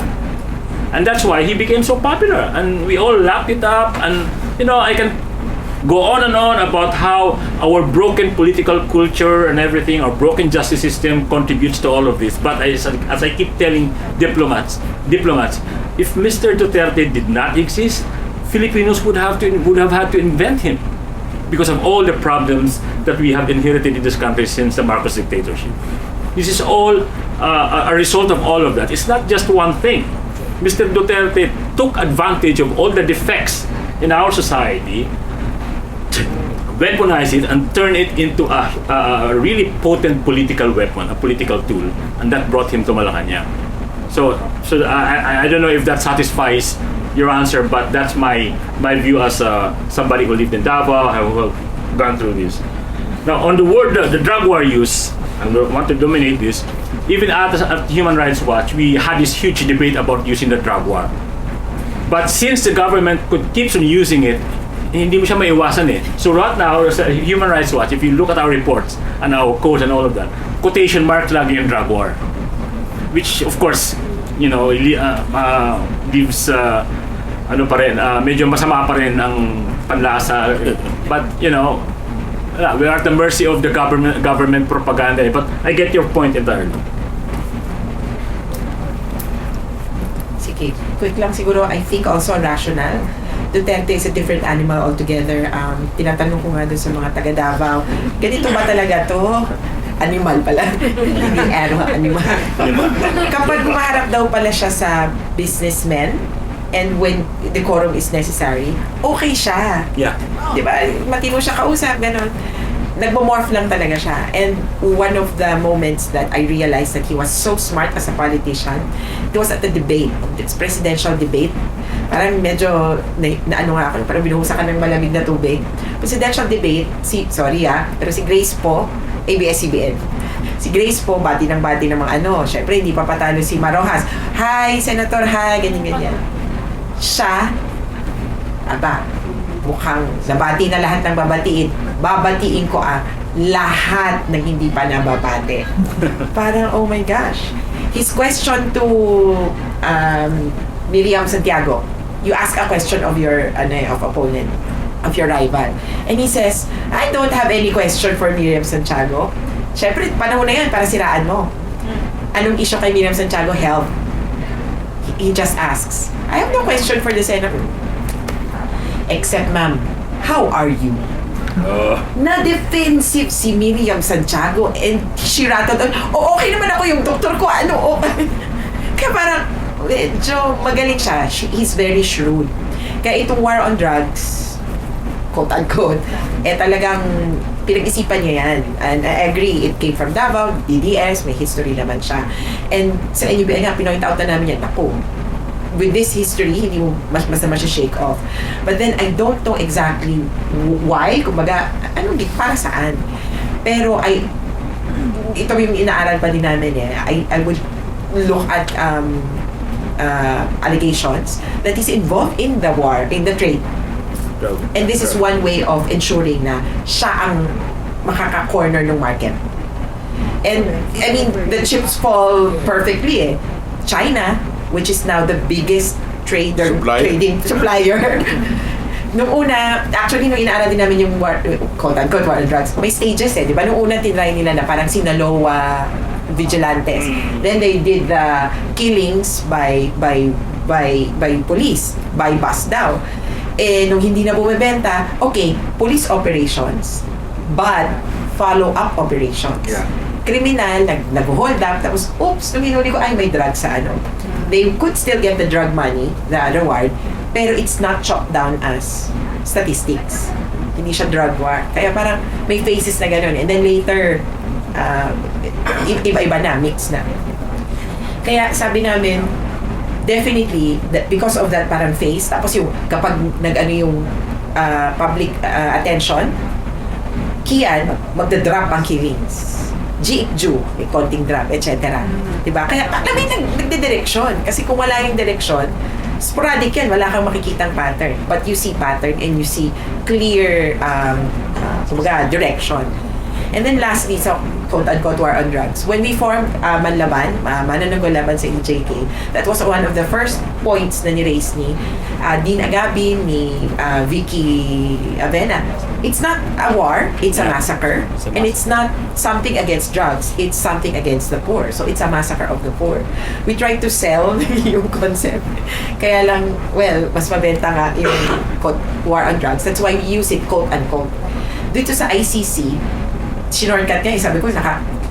And that's why he became so popular, and we all lapped it up. And you know, I can go on and on about how our broken political culture and everything, our broken justice system contributes to all of this. But as I keep telling diplomats, if Mr. Duterte did not exist, Filipinos would have had to invent him, because of all the problems that we have inherited in this country since the Marcos dictatorship. This is all a result of all of that. It's not just one thing. Mr. Duterte took advantage of all the defects in our society, weaponize it, and turn it into a really potent political weapon, a political tool, and that brought him to Malacanang. So I don't know if that satisfies your answer, but that's my view as somebody who lived in Davao, I have gone through this. Now, on the drug war use, I want to dominate this. Even at Human Rights Watch, we had this huge debate about using the drug war. But since the government keeps on using it hindi mo siya maiwasan eh. So right now, sa Human Rights Watch, if you look at our reports and our codes and all of that, quotation mark lagi yung drug war. Which of course, gives ano pa rin, medyo masama pa rin ang panlasa. But we are at the mercy of the government propaganda. But I get your point entirely. Sige, quick lang siguro, I think also rational. Duterte is a different animal altogether. Tinatanong ko nga doon sa mga taga Davao, ganito ba talaga to? Animal pala. Hindi animal. Kapag humaharap daw pala siya sa businessmen, and when decorum is necessary, okay siya. Yeah. Di ba? Matino siya kausap, gano'n. Nagmo-morph lang talaga siya. And one of the moments that I realized that he was so smart as a politician, it was at the debate, it's presidential debate. Parang medyo, ano nga ako, parang binuhusan ka ng malamig na tubig. Presidential debate, pero si Grace po, ABS-CBN. Si Grace po, bati ng mga syempre, hindi pa patalo si Marojas. Hi, Senator, hi, ganyan-ganyan. Siya, mukhang nabati na lahat ng babatiin. Babatiin ko lahat ng hindi pa nababate. Parang, oh my gosh. His question to Miriam Santiago, you ask a question of your of opponent, of your rival. And he says, I don't have any question for Miriam Santiago. Siyempre, panahon na yan para siraan mo. Anong issue kay Miriam Santiago? Health. He just asks, I have no question for the Senator. Except, ma'am, how are you? Na-defensive si Miriam Santiago and she rattled on, okay naman ako, yung doktor ko, Kaya parang, medyo magaling siya. He's very shrewd. Kaya itong war on drugs, quote-unquote, talagang pinag-isipan niya yan. And I agree, it came from Davao, DDS, may history naman siya. And sa NUBI nga, pinoint out na namin yan, with this history, hindi mo mas naman siya shake off. But then, I don't know exactly why, kumbaga, para saan. Pero, ito yung inaaral pa din namin I would look at allegations that he's involved in the war, in the trade. And this is one way of ensuring na siya ang makaka-corner ng market. And, I mean, the chips fall perfectly China, which is now the biggest trading supplier. Nung una, actually, nung inaaral din namin yung war, quote-unquote war on drugs, may stages di ba? Nung una, tinry nila na parang sinaloa vigilantes. Then they did the killings by police, by bus daw. Nung hindi na bumibenta, okay, police operations, but follow-up operations. Yeah. Kriminal, nag-hold up, tapos, oops, nung hinuli ko, may drug sa They could still get the drug money, the reward, pero it's not chopped down as statistics. Hindi siya drug war. Kaya parang may phases na gano'n. And then later, iba-iba na, mix na. Kaya sabi namin, definitely, because of that parang phase, tapos yung kapag yung public attention, kiyan, magda-drop ang killings. G-Ju, may konting drop, etc. Diba? Kaya may nagdidireksyon. Kasi kung wala yung direksyon, sporadic yan, wala kang makikitang pattern. But you see pattern and you see clear direction. And then lastly, so quote-unquote war on drugs. When we formed Manlaban, Manananggal Laban sa EJK, that was one of the first points na ni-raise ni Dean Agabin, ni Vicky Avena. It's not a war, it's a massacre. And it's not something against drugs, it's something against the poor. So it's a massacre of the poor. We try to sell yung concept. Kaya lang, mas mabenta nga yung war on drugs. That's why we use it quote-unquote. Dito sa ICC, shortcut niya, sabi ko,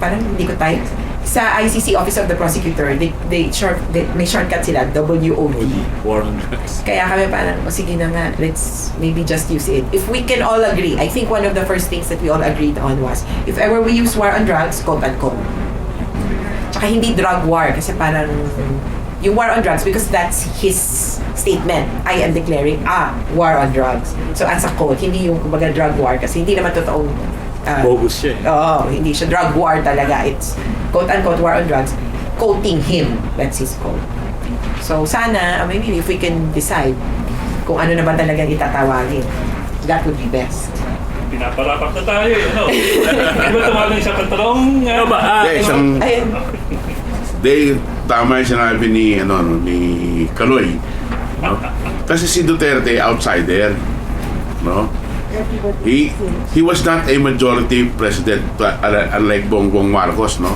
parang hindi ko type. Sa ICC, Office of the Prosecutor, may shortcut sila, WOD. War on drugs. Kaya kami parang, sige na nga, let's maybe just use it. If we can all agree, I think one of the first things that we all agreed on was, if ever we use war on drugs, quote-unquote. Tsaka hindi drug war, kasi parang, yung war on drugs, because that's his statement. I am declaring, war on drugs. So as a quote, hindi yung kumbaga drug war, kasi hindi naman totoong bogus siya hindi siya drug war talaga. It's quote-unquote war on drugs. Quoting him. That's his quote. So sana, maybe if we can decide kung ano na ba talaga itatawagin. that would be best. Pinaparapat na tayo eh, ano? Di ba tumalang isang kantarong? No, ba, Isang, Ayun. tama yung sinabi ni Kaloy. No? Kasi si Duterte, outsider. No? He was not a majority president, unlike Bongbong Marcos, no?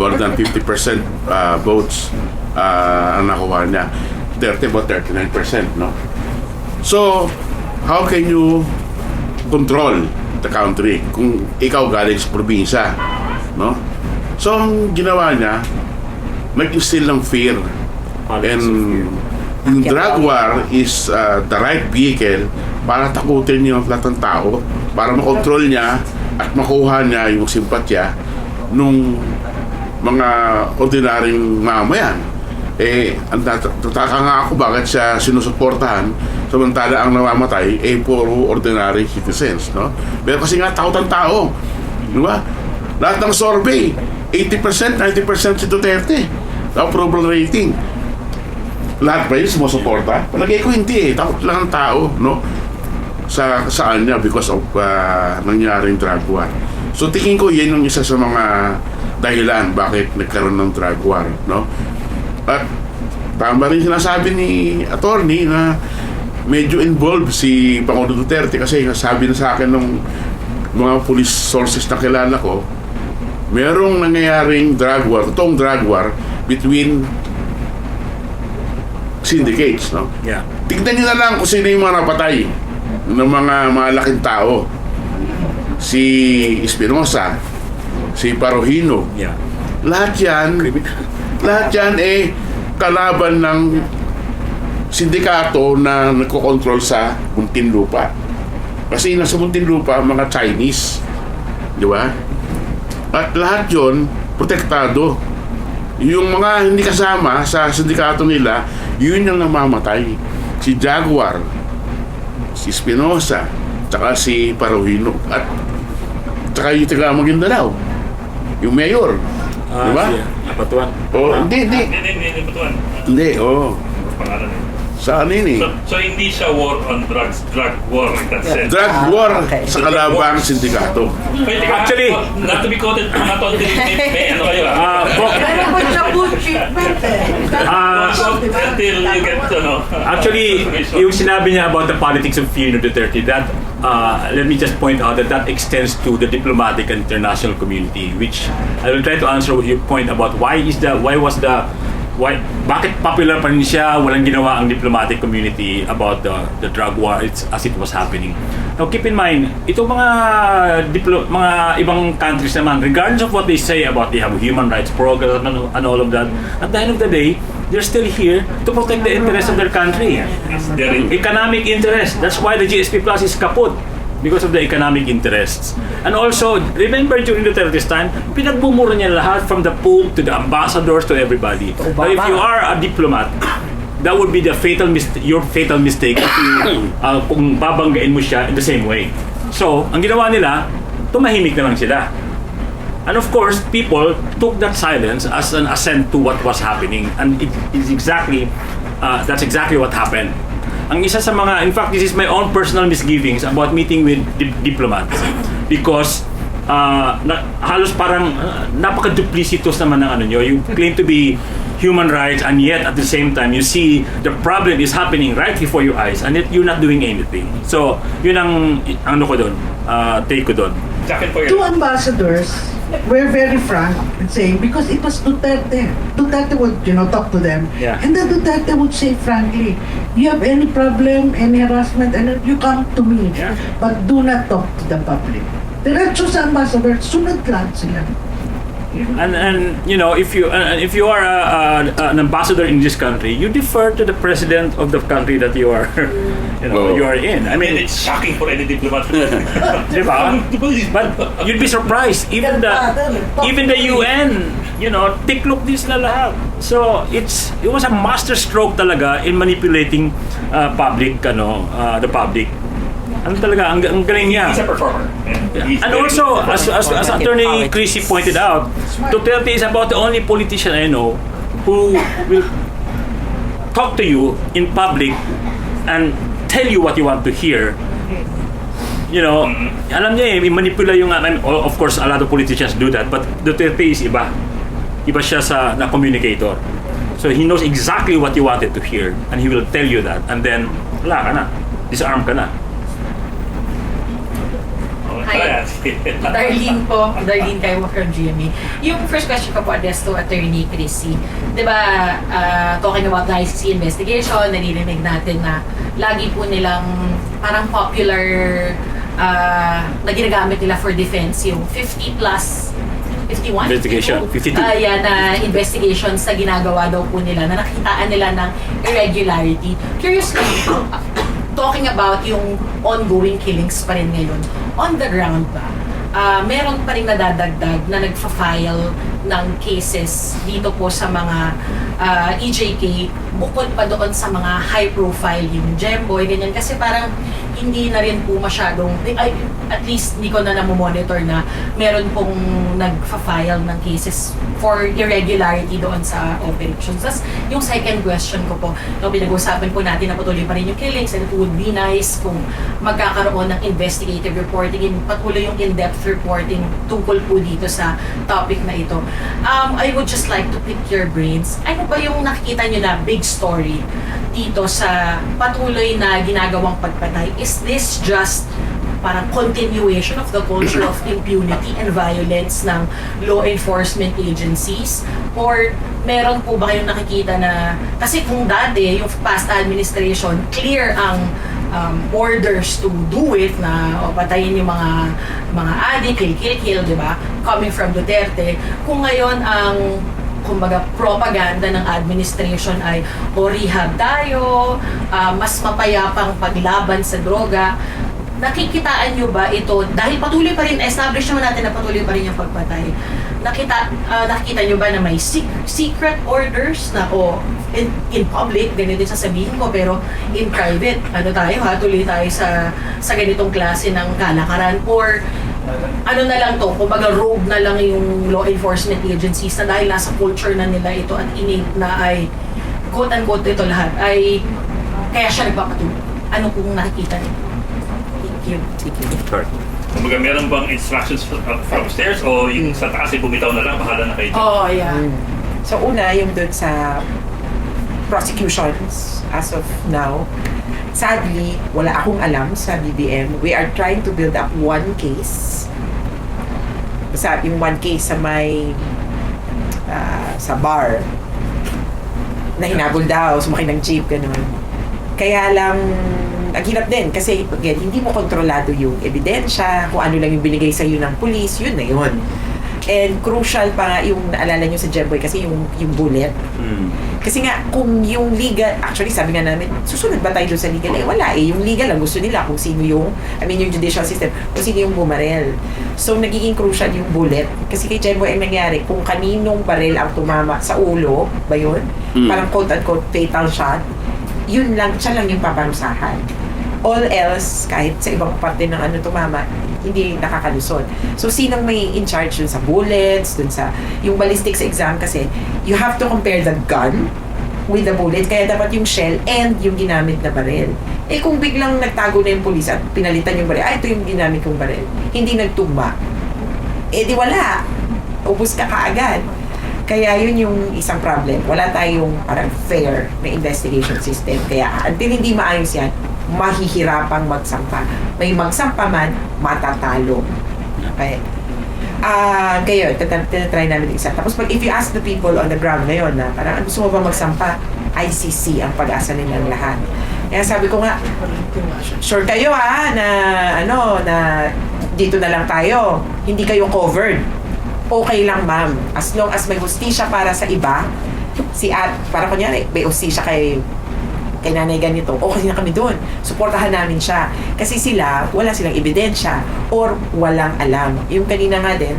More than 50% votes ang nakuha niya. Duterte about 39%, no? So, how can you control the country kung ikaw galing sa probinsya, no? So, ang ginawa niya, nag-instill ng fear. And yung drug war is the right vehicle para takutin yung lahat ng tao, para makontrol niya at makuha niya yung simpatya nung mga ordinaryong mamayan. Ang tataka nga ako bakit siya sinusuportahan samantala ang namamatay puro ordinary citizens, no? Pero kasi nga takot ang tao, di ba? Lahat ng survey 80%, 90% si Duterte approval rating. Lahat ba yun sumusuporta? Palagay ko hindi takot lang ang tao, no? Saan niya because of nangyaring drug war. So tingin ko yan yung isa sa mga dahilan bakit nagkaroon ng drug war, no? At tama rin sinasabi ni attorney na medyo involved si Pangulo Duterte kasi sabi na sa akin ng mga police sources na kilala ko, merong nangyayaring drug war, totoong drug war between syndicates, no? Yeah. Tignan niyo na lang kung sino yung mga napatay ng mga malaking tao. Si Espinosa, si Parojino, Yeah. lahat yan kalaban ng sindikato na nagkokontrol sa Muntinlupa. Kasi nasa Muntinlupa, mga Chinese. Di ba? At lahat yon protektado. Yung mga hindi kasama sa sindikato nila, yun yung namamatay. Si Jaguar, si Espinosa, tsaka si Parojino, at tsaka yung taga Maguindanao, yung mayor. Di ba? Apatuan. Oh, hindi. Hindi, Batuan. Hindi, oh. Pangalan eh. Saan yun eh? So hindi siya war on drugs, drug war in that sense. Drug war Okay. sa kalabang sindikato. Pwede ka, Actually- not to be quoted, not on the may ano kayo Pero kung siya po treatment Until you get to know. Actually, yung sinabi niya about the politics of fear in Duterte, that let me just point out that extends to the diplomatic and international community, which I will try to answer your point about bakit popular pa rin siya, walang ginawa ang diplomatic community about the drug war as it was happening. Now keep in mind, itong mga ibang countries naman, regardless of what they say about they have human rights program and all of that, at the end of the day, they're still here to protect the interests of their country. Economic interest. That's why the GSP Plus is kaput, because of the economic interests. And also, remember during Duterte's time, pinagbumura niya lahat from the Pope to the ambassadors to everybody. But if you are a diplomat, that would be your fatal mistake if you, kung babanggain mo siya in the same way. So, ang ginawa nila, tumahimik na lang sila. And of course, people took that silence as an assent to what was happening. And it is exactly, that's exactly what happened. Ang isa sa mga, in fact, this is my own personal misgivings about meeting with diplomats because halos parang napaka-duplicitous naman ng ano nyo. You claim to be human rights and yet at the same time you see the problem is happening right before your eyes and yet you're not doing anything. So, yun ang ano ko doon, take ko doon. Jacket for Two you. ambassadors were very frank in saying, because it was Duterte. Duterte would, talk to them. Yeah. And then Duterte would say frankly, you have any problem, any harassment, and you come to me. Yeah. But do not talk to the public. Diretso sa ambassador, sunod lang sila. And if you are an ambassador in this country, you defer to the president of the country that you are you are in. I I mean, mean, it's shocking for any diplomat. di ba? But you'd be surprised, even the UN, tiklok this na lahat. So it was a master stroke talaga in manipulating the public. Ano talaga, ang galing niya. He's a performer. He's And very also, good. as Attorney Chrissy pointed out, Duterte is about the only politician I know who will talk to you in public and tell you what you want to hear alam niya manipula yung, of course, a lot of politicians do that, but Duterte is iba. Iba siya na communicator. So he knows exactly what you wanted to hear, and he will tell you that, and then, wala ka na. Disarm ka na. Hi. Darlene Kaiwa from GMA. Yung first question ko po addressed to Attorney Chrissy. Diba, talking about the ICC investigation, narinig natin na lagi po nilang parang popular na ginagamit nila for defense yung 50 plus 51? Investigation, 52. Na investigations na ginagawa daw po nila na nakitaan nila ng irregularity. Curious lang, talking about yung ongoing killings pa rin ngayon, on the ground ba, meron pa rin nadadagdag na nagfa-file ng cases dito po sa mga EJK bukod pa doon sa mga high profile yung Gemboy, ganyan. Kasi parang hindi na rin po masyadong, at least hindi ko na namomonitor na meron pong nagfa-file ng cases for irregularity doon sa operations. Tapos yung second question ko po, pinag-usapan po natin na patuloy pa rin yung killings, and it would be nice kung magkakaroon ng investigative reporting, patuloy yung in-depth reporting tungkol po dito sa topic na ito. I would just like to pick your brains. Ano ba yung nakikita nyo na big story dito sa patuloy na ginagawang pagpatay? Is this just parang continuation of the culture of impunity and violence ng law enforcement agencies? Or meron po ba kayong nakikita na, kasi kung dati, yung past administration, clear ang orders to do it na patayin yung mga adik, kill, di ba? Coming from Duterte. Kung ngayon ang kumbaga propaganda ng administration ay rehab tayo, mas mapayapang paglaban sa droga, nakikitaan nyo ba ito, dahil patuloy pa rin, establish naman natin na patuloy pa rin yung pagpatay, nakikita nyo ba na may secret orders na in public, ganito yung sasabihin ko, pero in private, tuloy tayo sa ganitong klase ng kalakaran, or ano na lang to, kumbaga rogue na lang yung law enforcement agencies na dahil nasa culture na nila ito at innate na ay quote-unquote ito lahat ay kaya siya nagpapatuloy. Ano kung nakikita niyo? Thank you. Sure. Kumbaga, meron bang instructions from upstairs o yung sa taas ay bumitaw na lang, bahala na kayo? Oh, yeah. So una, yung dun sa prosecutions as of now, sadly, wala akong alam sa BBM. We are trying to build up one case. Basta yung one case sa may sa bar na hinabol daw, sumakay ng jeep, gano'n. Kaya lang, ang hirap din kasi again, hindi mo kontrolado yung ebidensya, kung ano lang yung binigay sa iyo ng police, yun na yun. And crucial pa nga yung naalala nyo sa Gemboy kasi yung bullet. Kasi nga, kung yung legal, actually sabi nga namin, susunod ba tayo doon sa legal? Wala eh. Yung legal ang gusto nila kung sino yung, yung judicial system, kung sino yung bumarel. So, nagiging crucial yung bullet. Kasi kay Gemboy ang nangyari, kung kaninong baril ang tumama sa ulo, ba yun? Parang quote-unquote fatal shot, yun lang, siya lang yung paparusahan. All else, kahit sa ibang parte ng tumama, hindi nakakalusot. So, sinong may in charge dun sa bullets, dun sa, yung ballistics exam kasi, you have to compare the gun with the bullet, kaya dapat yung shell and yung ginamit na baril. Eh, kung biglang nagtago na yung police at pinalitan yung baril, ito yung ginamit kong baril, hindi nagtugma, eh di wala. Ubus ka kaagad. Kaya yun yung isang problem. Wala tayong parang fair na investigation system. Kaya until hindi maayos yan, mahihirapang magsampa. May magsampa man, matatalo. Okay? Ngayon, tinatry namin isa. Tapos if you ask the people on the ground ngayon na parang gusto mo ba magsampa, ICC ang pag-asa nilang lahat. Kaya sabi ko nga, sure kayo na dito na lang tayo. Hindi kayo covered. Okay lang, ma'am. As long as may hustisya para sa iba, para kunyari, may hustisya kay nanay ganito, okay na kami doon. Suportahan namin siya. Kasi wala silang ebidensya or walang alam. Yung kanina nga din,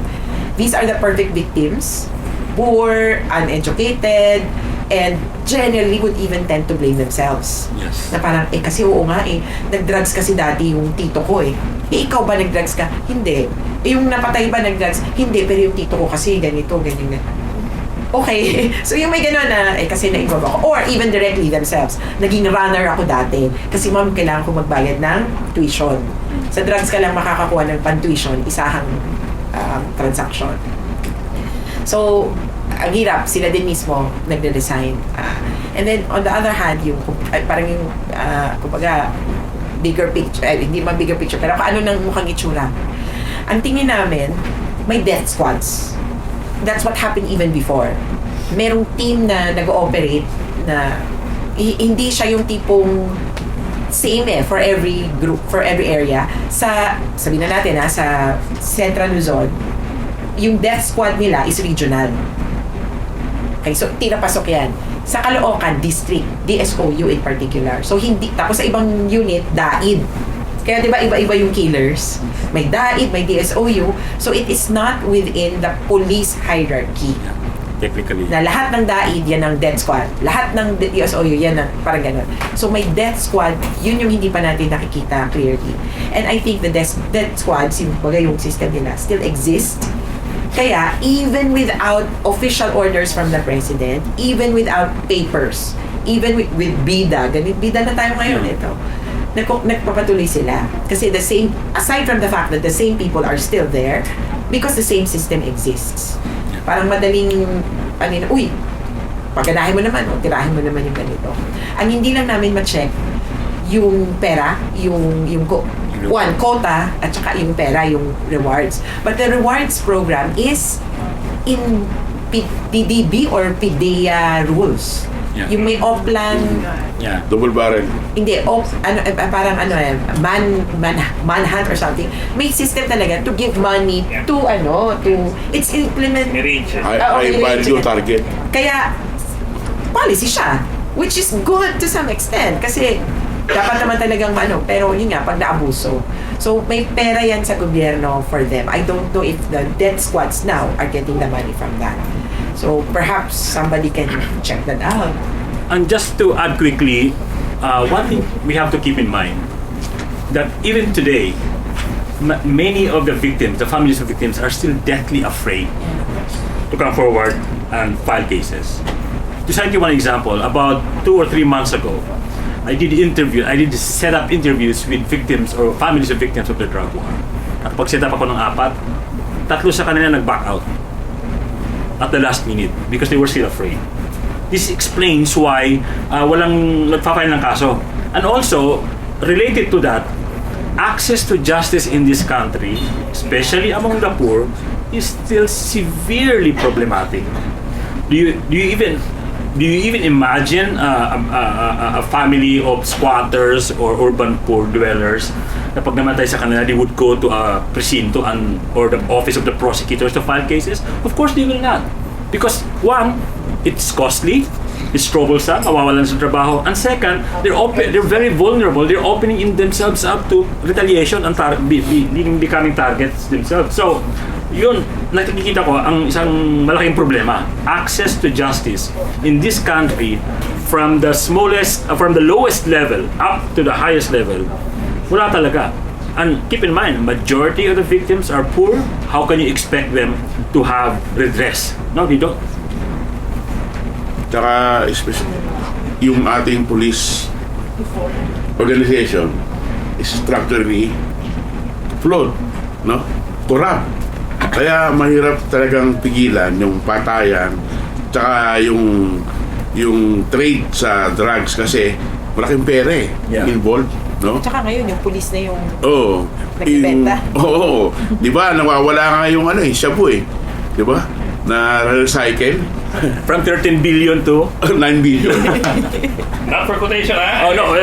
these are the perfect victims, poor, uneducated, and generally would even tend to blame themselves. Yes. Na parang, kasi oo nga nag-drugs kasi dati yung tito ko ikaw ba nag-drugs ka? Hindi. Yung napatay ba nag-drugs? Hindi, pero yung tito ko kasi ganito, ganyan. Okay. So yung may gano'n na, kasi naibab ako. Or even directly themselves. Naging runner ako dati. Kasi ma'am, kailangan ko magbayad ng tuition Sa drugs ka lang makakakuha ng pantuition, isahang transaction. So, ang hirap, sila din mismo nagre-resign. And then, on the other hand, yung, parang yung, kumbaga, bigger picture, hindi man bigger picture, pero ano nang mukhang itsura. Ang tingin namin, may death squads. That's what happened even before. Merong team na nag-ooperate na hindi siya yung tipong same for every group, for every area. Sa, sabihin na natin sa Central Luzon, yung death squad nila is regional. Okay, so tinapasok yan. Sa Caloocan District, DSOU in particular. So hindi, tapos sa ibang unit, DAID. Kaya di ba iba-iba yung killers? May DAID, may DSOU. So it is not within the police hierarchy. Technically. Na lahat ng DAID, yan ang death squad. Lahat ng DSOU, yan ang parang ganun. So may death squad, yun yung hindi pa natin nakikita clearly. And I think the death squad, yung system nila, still exists. Kaya, even without official orders from the president, even without papers, even with BIDA, BIDA na tayo ngayon, ito, nagpapatuloy sila. Kasi the same, aside from the fact that the same people are still there, because the same system exists. Parang madaling, uy, pagkanahin mo naman, o tirahin mo naman yung ganito. Ang hindi lang namin ma-check, yung pera, yung quota, at saka yung pera, yung rewards. But the rewards program is in PDB or PDEA rules. Yeah. Yung may off-plan, Yeah. Double barrel. hindi, parang manhunt or something. May system talaga to give money to, it's implement. May range. High value target. Kaya, policy siya. Which is good to some extent. Kasi, dapat naman talagang pero yun nga, pag naabuso. So, may pera yan sa gobyerno for them. I don't know if the death squads now are getting the money from that. So, perhaps somebody can check that out. And just to add quickly, one thing we have to keep in mind, that even today, many of the victims, the families of victims, are still deathly afraid to come forward and file cases. To cite you one example, about 2 or 3 months ago, I did set up interviews with victims or families of victims of the drug war. Nakapag-set up ako ng 4, 3 sa kanila nag-back out at the last minute because they were still afraid. This explains why walang nagpa-file ng kaso. And also, related to that, access to justice in this country, especially among the poor, is still severely problematic. Do you even imagine a family of squatters or urban poor dwellers na pag namatay sa kanila, they would go to a presinto or the office of the prosecutors to file cases? Of course, they will not. Because one, it's costly, it's troublesome, mawawalan sa trabaho. And second, they're very vulnerable. They're opening themselves up to retaliation and becoming targets themselves. So, yun, nakikita ko ang isang malaking problema. Access to justice in this country from the lowest level up to the highest level, wala talaga. And keep in mind, majority of the victims are poor. How can you expect them to have redress? No, they don't. Tsaka, especially, yung ating police organization is structurally flawed, no? Corrupt. Kaya mahirap talagang pigilan yung patayan tsaka yung trade sa drugs kasi malaking pera involved, no? Tsaka ngayon, yung police na yung nagbebenta. nagbebenta. Di ba? Nawawala nga yung shabu Di ba? Na recycle. From 13 billion to 9 billion. Not for quotation, ha? Oh no.